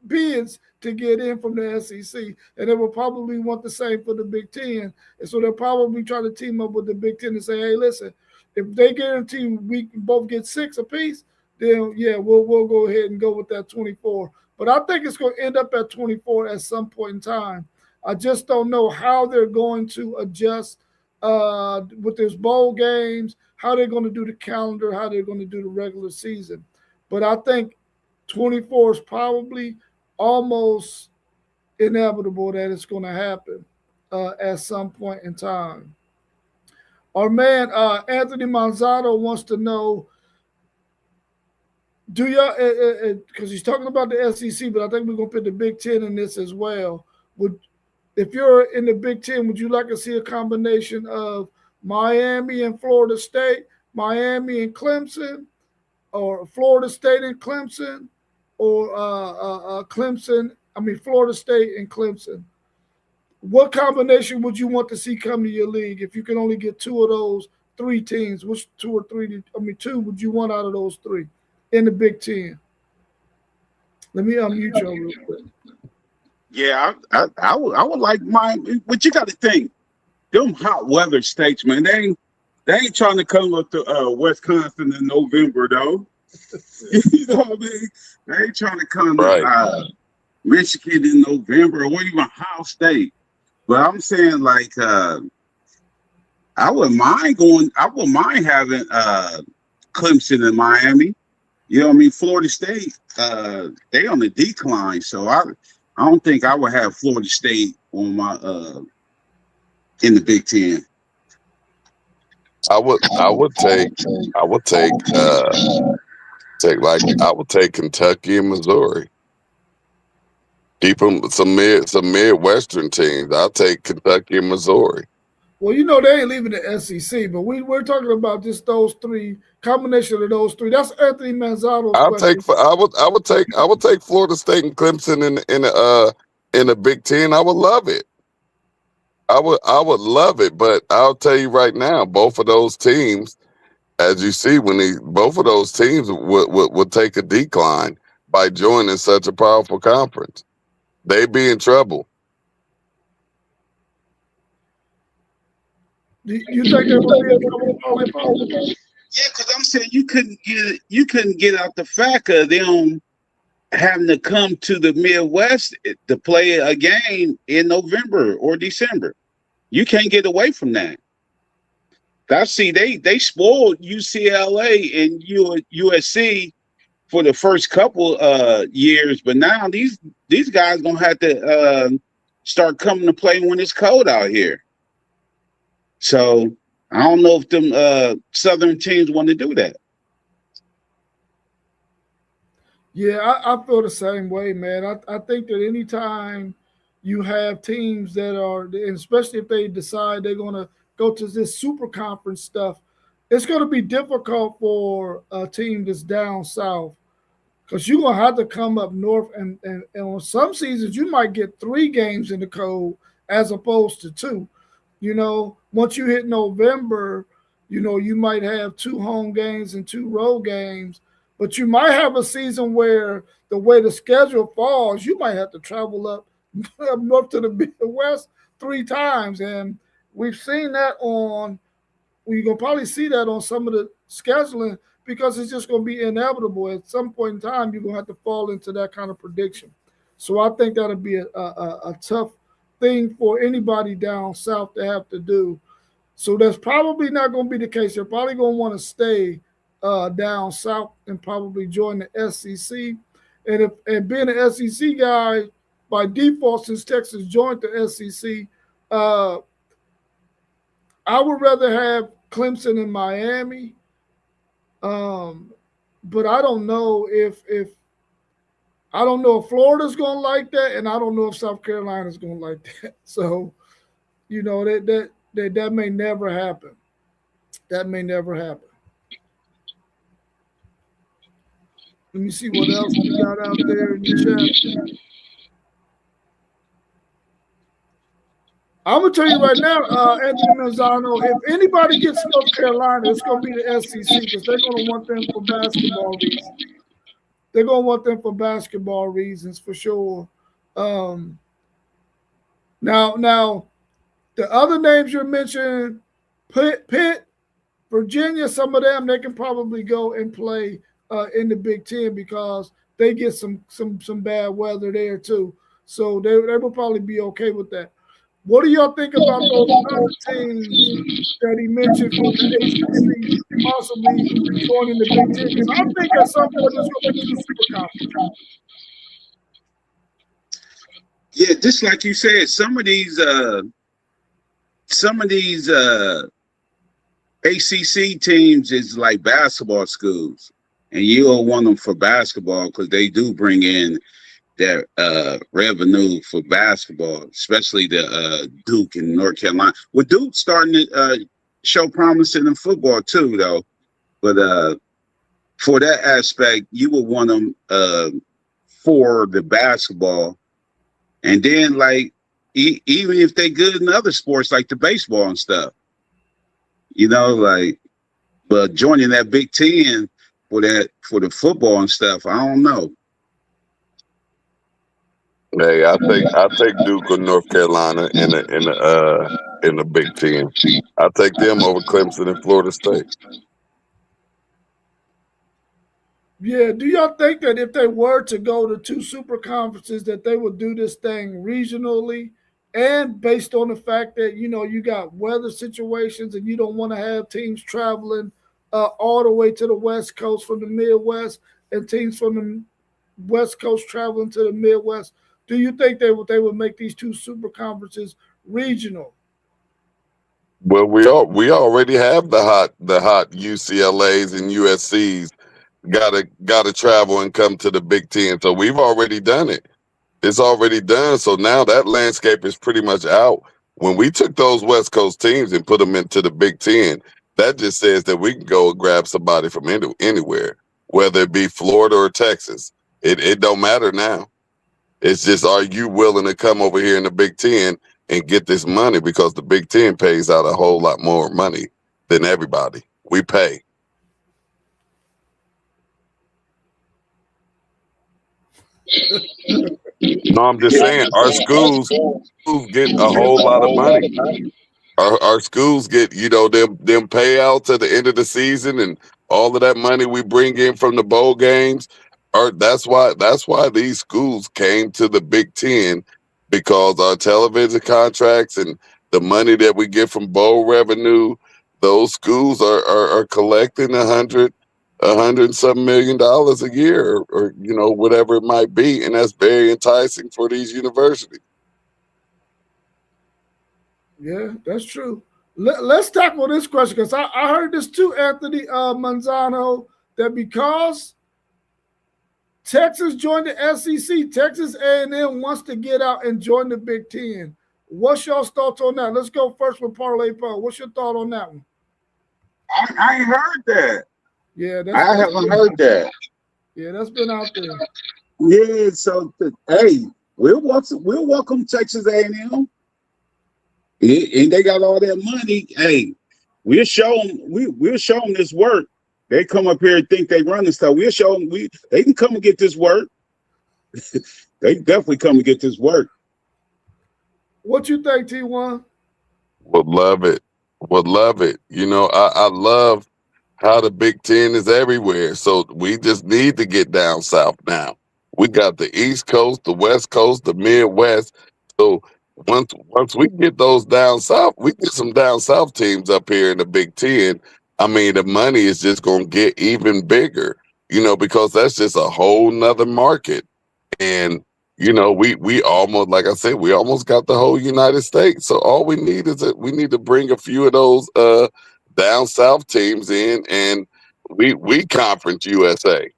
bids to get in from the SEC, and they will probably want the same for the Big Ten. And so they'll probably try to team up with the Big Ten and say, "Hey, listen, if they guarantee we can both get 6 apiece, then yeah, we'll go ahead and go with that 24." But I think it's going to end up at 24 at some point in time. I just don't know how they're going to adjust with those bowl games, how they're going to do the calendar, how they're going to do the regular season. But I think 24 is probably almost inevitable that it's going to happen at some point in time. Our man Anthony Manzato wants to know, do y'all, because he's talking about the SEC, but I think we're going to put the Big Ten in this as well. If you're in the Big Ten, would you like to see a combination of Miami and Florida State, Miami and Clemson, or Florida State and Clemson, or Florida State and Clemson? What combination would you want to see come to your league if you can only get 2 of those 3 teams? Which 2 or 3? 2 would you want out of those 3 in the Big Ten? Let me unmute you real quick. Yeah, I would like mine, but you got to think, them hot weather states, man. They ain't trying to come up to Wisconsin in November though. You know what I mean? They ain't trying to come to Michigan in November or even Ohio State. But I'm saying like I wouldn't mind having Clemson and Miami. You know what I mean? Florida State, they on the decline, so I don't think I would have Florida State on my in the Big Ten. I would take Kentucky and Missouri. Keep them some Midwestern teams. I'll take Kentucky and Missouri. Well, you know they ain't leaving the SEC, but we're talking about just those 3, combination of those 3. That's Anthony Manzato's question. I would take Florida State and Clemson in the Big Ten. I would love it. I would love it, but I'll tell you right now, both of those teams, as you see, both of those teams would take a decline by joining such a powerful conference. They'd be in trouble. Do you think they would be in trouble? Yeah, because I'm saying you couldn't get out the fact of them having to come to the Midwest to play a game in November or December. You can't get away from that. They spoiled UCLA and USC for the first couple years, but now these guys gonna have to start coming to play when it's cold out here. So I don't know if them southern teams want to do that. Yeah, I feel the same way, man. I think that anytime you have teams that are, and especially if they decide they're going to go to this super conference stuff, it's going to be difficult for a team that's down south because you're going to have to come up north. And on some seasons, you might get 3 games in the cold as opposed to 2. Once you hit November, you might have 2 home games and 2 road games, but you might have a season where the way the schedule falls, you might have to travel up north to the Midwest 3 times. And we've seen that on, you're going to probably see that on some of the scheduling because it's just going to be inevitable. At some point in time, you're going to have to fall into that kind of prediction. So I think that'll be a tough thing for anybody down south to have to do. So that's probably not going to be the case. They're probably going to want to stay down south and probably join the SEC. And being an SEC guy by default, since Texas joined the SEC, I would rather have Clemson in Miami. But I don't know if Florida's going to like that, and I don't know if South Carolina's going to like that. So, that may never happen. That may never happen. Let me see what else we got out there in the chat. I'm gonna tell you right now, Anthony Manzano, if anybody gets North Carolina, it's gonna be the SEC because they're gonna want them for basketball reasons. They're gonna want them for basketball reasons for sure. Now, the other names you're mentioning, Pitt, Virginia, some of them they can probably go and play in the Big Ten because they get some bad weather there too. So they will probably be okay with that. What do y'all think about those other teams that he mentioned from the ACC possibly joining the Big Ten? Because I think at some point there's going to be 2 super conferences. Yeah, just like you said, some of these ACC teams is like basketball schools, and you'll want them for basketball because they do bring in that revenue for basketball, especially the Duke and North Carolina. With Duke starting to show promise in football too, though. But for that aspect, you would want them for the basketball, and then like even if they good in other sports like the baseball and stuff, but joining that Big Ten for the football and stuff, I don't know. Hey, I take Duke or North Carolina in the Big Ten. I take them over Clemson and Florida State. Yeah, do y'all think that if they were to go to 2 super conferences that they would do this thing regionally and based on the fact that you got weather situations and you don't want to have teams traveling all the way to the West Coast from the Midwest and teams from the West Coast traveling to the Midwest? Do you think they would make these 2 super conferences regional? Well, we already have the hot UCLA's and USC's gotta travel and come to the Big Ten. So we've already done it. It's already done. So now that landscape is pretty much out. When we took those West Coast teams and put them into the Big Ten, that just says that we can go grab somebody from anywhere, whether it be Florida or Texas. It don't matter now. It's just, are you willing to come over here in the Big Ten and get this money? Because the Big Ten pays out a whole lot more money than everybody. We pay. No, I'm just saying, our schools get a whole lot of money. Our schools get, them payouts at the end of the season and all of that money we bring in from the bowl games. That's why these schools came to the Big Ten, because our television contracts and the money that we get from bowl revenue, those schools are collecting $100 and something million a year, or whatever it might be, and that's very enticing for these universities. Yeah, that's true. Let's tackle this question because I heard this too, Anthony Manzano, that because Texas joined the SEC, Texas A&M wants to get out and join the Big Ten. What's your thoughts on that? Let's go first with Parlay Pro. What's your thought on that one? I ain't heard that. Yeah, I haven't heard that. Yeah, that's been out there. Yeah, so hey, we'll welcome Texas A&M, and they got all that money. Hey, we'll show them this work. They come up here and think they run and stuff. We'll show them they can come and get this work. They definitely come and get this work. What you think, T1? Would love it. Would love it. I love how the Big Ten is everywhere. So we just need to get down south now. We got the East Coast, the West Coast, the Midwest. So once we get those down south, we get some down south teams up here in the Big Ten. I mean, the money is just gonna get even bigger, because that's just a whole nother market. And we almost, like I said, we almost got the whole United States. So all we need is we need to bring a few of those down south teams in, and we conference USA.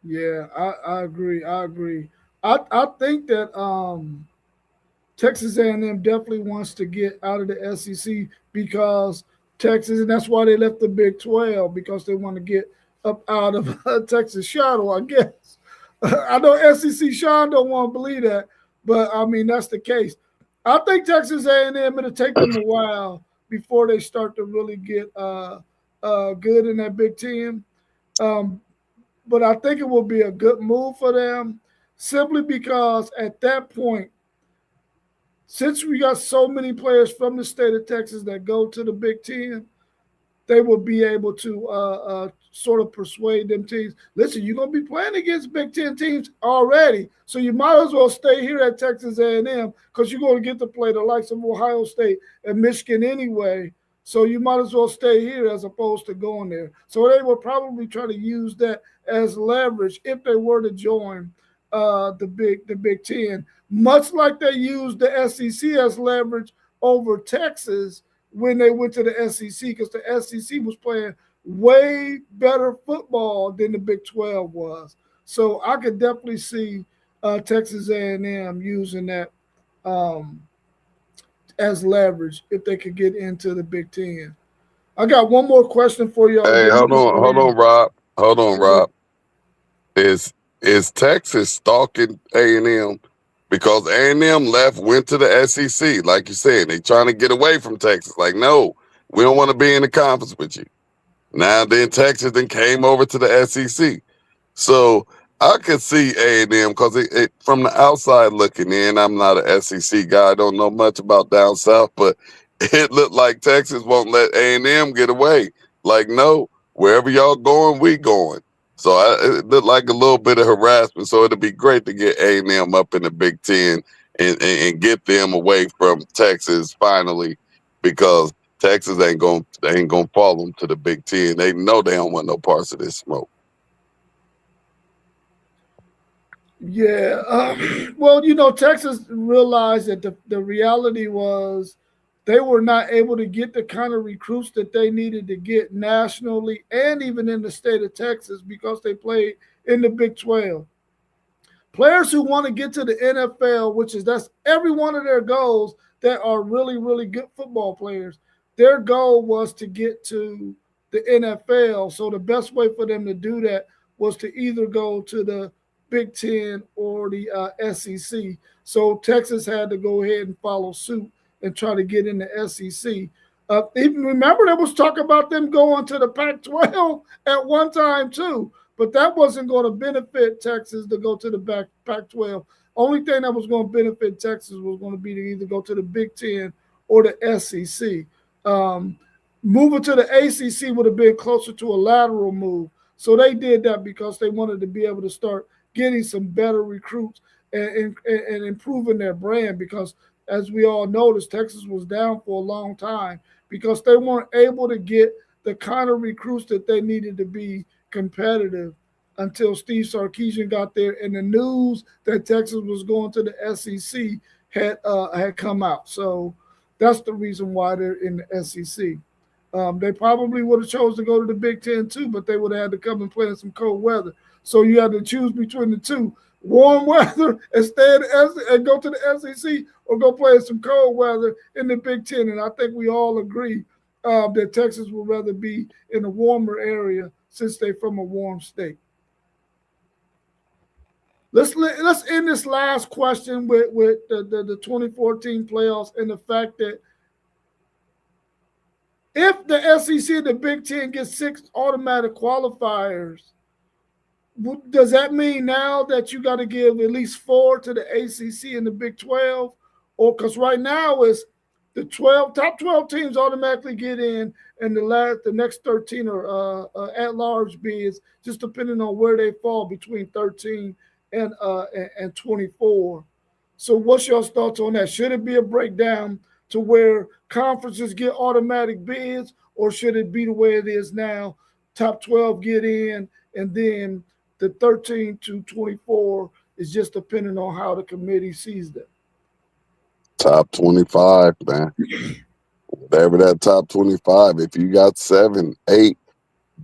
Yeah, I agree. I agree. I think that Texas A&M definitely wants to get out of the SEC because Texas, and that's why they left the Big 12 because they want to get up out of Texas shadow, I guess. I know SEC Sean don't want to believe that, but I mean that's the case. I think Texas A&M it'll take them a while before they start to really get good in that Big Ten. Um, but I think it will be a good move for them simply because at that point, since we got so many players from the state of Texas that go to the Big Ten, they will be able to sort of persuade them teams. Listen, you're going to be playing against Big Ten teams already, so you might as well stay here at Texas A&M because you're going to get to play the likes of Ohio State and Michigan anyway. So you might as well stay here as opposed to going there. So they will probably try to use that as leverage if they were to join the Big Ten, much like they used the SEC as leverage over Texas when they went to the SEC because the SEC was playing way better football than the Big 12 was. So I could definitely see Texas A&M using that as leverage if they could get into the Big Ten. I got one more question for y'all. Hey, hold on, Rob. Hold on, Okay. Rob. Is Texas stalking A&M because A&M went to the SEC, like you said, they trying to get away from Texas. Like, no, we don't want to be in the conference with you. Now then, Texas then came over to the SEC. So I could see A&M because it from the outside looking in. I'm not an SEC guy. I don't know much about down south, but it looked like Texas won't let A&M get away. Like, no, wherever y'all going, we going. So it looked like a little bit of harassment. So it'd be great to get A&M up in the Big Ten and get them away from Texas finally, because Texas ain't gonna follow them to the Big Ten. They know they don't want no parts of this smoke. Yeah. Well, Texas realized that the reality was they were not able to get the kind of recruits that they needed to get nationally and even in the state of Texas because they played in the Big 12. Players who want to get to the NFL, that's every one of their goals that are really, really good football players, their goal was to get to the NFL. So the best way for them to do that was to either go to the Big Ten or the SEC. So Texas had to go ahead and follow suit and try to get in the SEC. Even remember there was talk about them going to the Pac-12 at one time too, but that wasn't going to benefit Texas to go to the Pac-12. Only thing that was going to benefit Texas was going to be to either go to the Big Ten or the SEC. Moving to the ACC would have been closer to a lateral move. So they did that because they wanted to be able to start getting some better recruits and improving their brand because, as we all noticed, Texas was down for a long time because they weren't able to get the kind of recruits that they needed to be competitive until Steve Sarkisian got there, and the news that Texas was going to the SEC had come out. So that's the reason why they're in the SEC. They probably would have chose to go to the Big Ten too, but they would have had to come and play in some cold weather. So you had to choose between the two: warm weather and stay in the and go to the SEC, or go play in some cold weather in the Big Ten. And I think we all agree that Texas would rather be in a warmer area since they're from a warm state. Let's end this last question with the 2014 playoffs and the fact that if the SEC and the Big Ten get 6 automatic qualifiers, does that mean now that you got to give at least 4 to the ACC and the Big 12? Or because right now it's the top 12 teams automatically get in, and the next 13 are at-large bids, just depending on where they fall between 13 and 24. So what's your thoughts on that? Should it be a breakdown to where conferences get automatic bids, or should it be the way it is now? Top 12 get in, and then the 13 to 24 is just depending on how the committee sees them. Top 25, man. Whatever that top 25. If you got 7, 8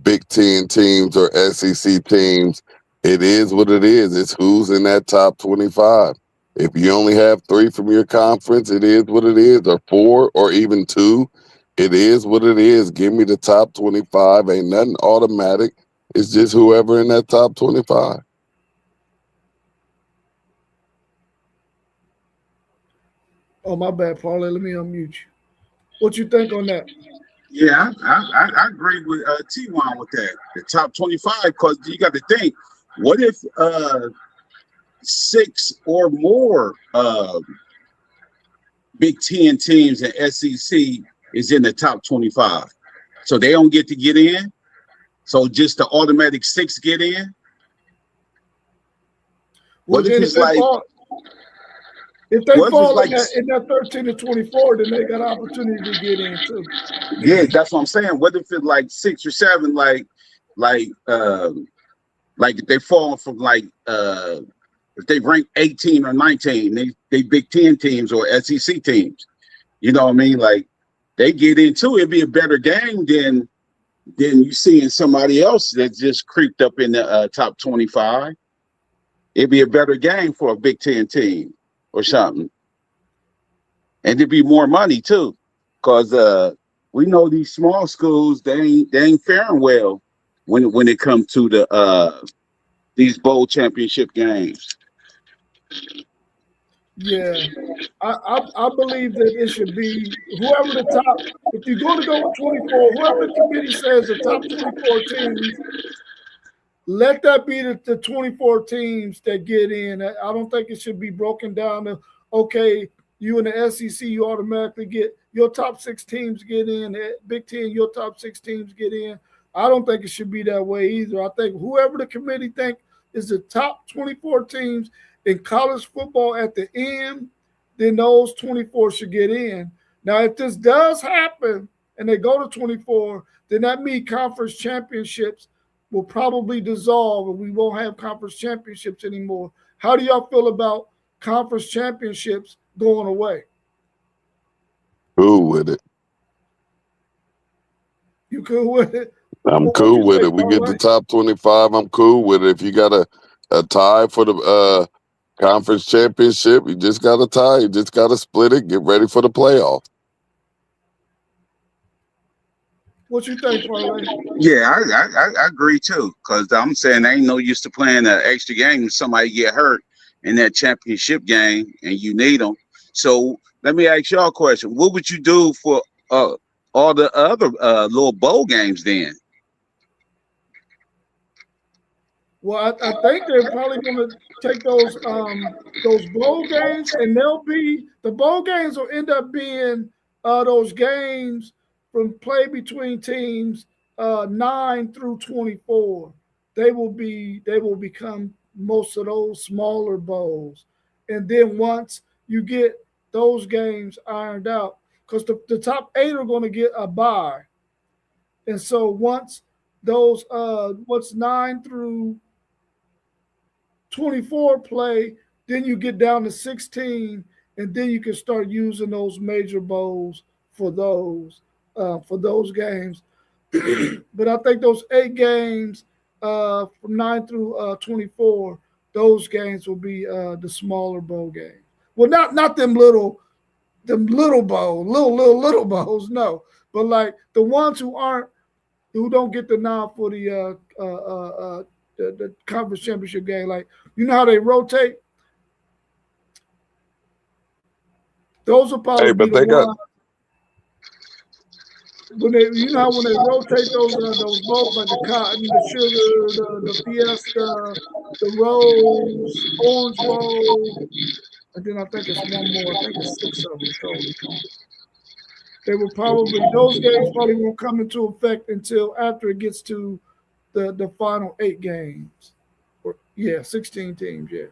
Big Ten teams or SEC teams, it is what it is. It's who's in that top 25. If you only have 3 from your conference, it is what it is, or 4 or even 2. It is what it is. Give me the top 25. Ain't nothing automatic. It's just whoever in that top 25. Oh, my bad, Paula. Let me unmute you. What you think on that? Yeah, I agree with T1 with that. The top 25, because you got to think, what if 6 or more Big Ten teams and SEC is in the top 25? So they don't get to get in? So just the automatic 6 get in? Well, What if it's like... If they fall like, in that 13 to 24, then they got opportunity to get in too. Yeah, that's what I'm saying. What if it's like 6 or 7, like if they fall from if they rank 18 or 19, they Big Ten teams or SEC teams. You know what I mean? Like they get into it, it'd be a better game than you seeing somebody else that just creeped up in the top 25. It'd be a better game for a Big Ten team or something. And there'd be more money too. Because we know these small schools, they ain't faring well when it comes to the these bowl championship games. Yeah, I believe that it should be whoever the top. If you're going to go with 24, whoever the committee says the top 24 teams, let that be the 24 teams that get in. I don't think it should be broken down to, okay, you in the SEC, you automatically get your top 6 teams get in. Big Ten, your top 6 teams get in. I don't think it should be that way either. I think whoever the committee think is the top 24 teams in college football at the end, then those 24 should get in. Now, if this does happen and they go to 24, then that means conference championships will probably dissolve and we won't have conference championships anymore. How do y'all feel about conference championships going away? Cool with it. You cool with it? I'm cool with it. We get the top 25. I'm cool with it. If you got a tie for the conference championship, you just got to tie. You just got to split it. Get ready for the playoff. What you think, Parlay? Yeah, I agree too. Because I'm saying there ain't no use to playing an extra game if somebody get hurt in that championship game and you need them. So let me ask y'all a question. What would you do for all the other little bowl games then? Well, I think they're probably going to take those bowl games, and the bowl games will end up being those games from play between teams 9 through 24. They will become most of those smaller bowls, and then once you get those games ironed out, because the top 8 are going to get a bye. And so once those what's 9 through 24 play, then you get down to 16, and then you can start using those major bowls for those games. But I think those 8 games from 9 through 24, those games will be the smaller bowl games. Well, not them little bowls, little bowls, no, but like the ones who don't get the nod for the conference championship game. Like, you know how they rotate? Those will Hey, probably be but the they got ones when they, you know how when they rotate those bowls, like the cotton, the sugar, the fiesta, the rose, orange bowl, and then I think it's one more. I think it's 6 of them total. They will probably, those games probably won't come into effect until after it gets to the final 8 games. Or, yeah, 16 teams. Yeah.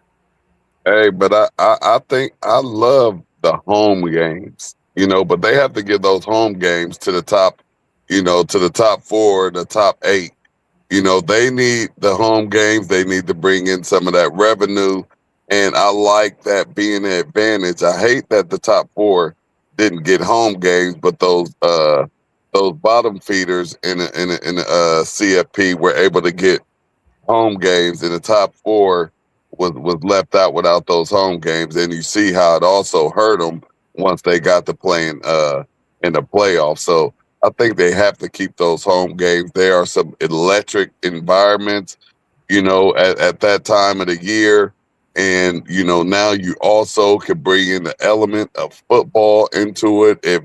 Hey, but I think I love the home games, but they have to give those home games to the top, to the top four, the top eight. They need the home games. They need to bring in some of that revenue. And I like that being an advantage. I hate that the top four didn't get home games, but those bottom feeders in a CFP were able to get home games, and the top four was left out without those home games. And you see how it also hurt them once they got to playing in the playoffs. So I think they have to keep those home games. There are some electric environments, at that time of the year. And, now you also can bring in the element of football into it. If,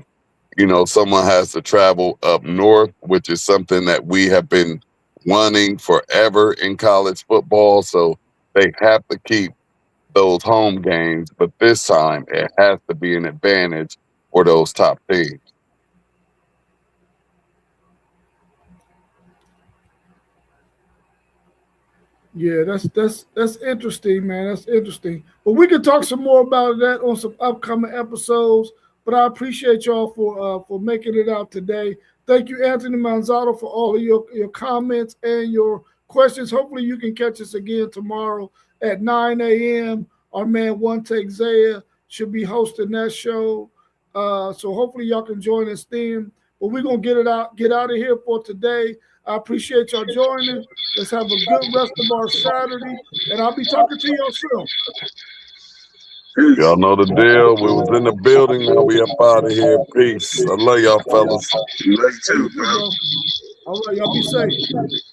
someone has to travel up north, which is something that we have been wanting forever in college football. So they have to keep those home games, but this time it has to be an advantage for those top teams. Yeah, that's interesting, man. That's interesting. But we can talk some more about that on some upcoming episodes. But I appreciate y'all for making it out today. Thank you, Anthony Manzano, for all of your comments and your questions. Hopefully, you can catch us again tomorrow at 9 a.m. Our man One Take Zaya should be hosting that show. So hopefully y'all can join us then. But we're gonna get out of here for today. I appreciate y'all joining. Let's have a good rest of our Saturday, and I'll be talking to y'all soon. Y'all know the deal. We was in the building. Now we up out of here. Peace. I love y'all, fellas. Love you Love you too, too, bro. bro. All right, y'all be safe.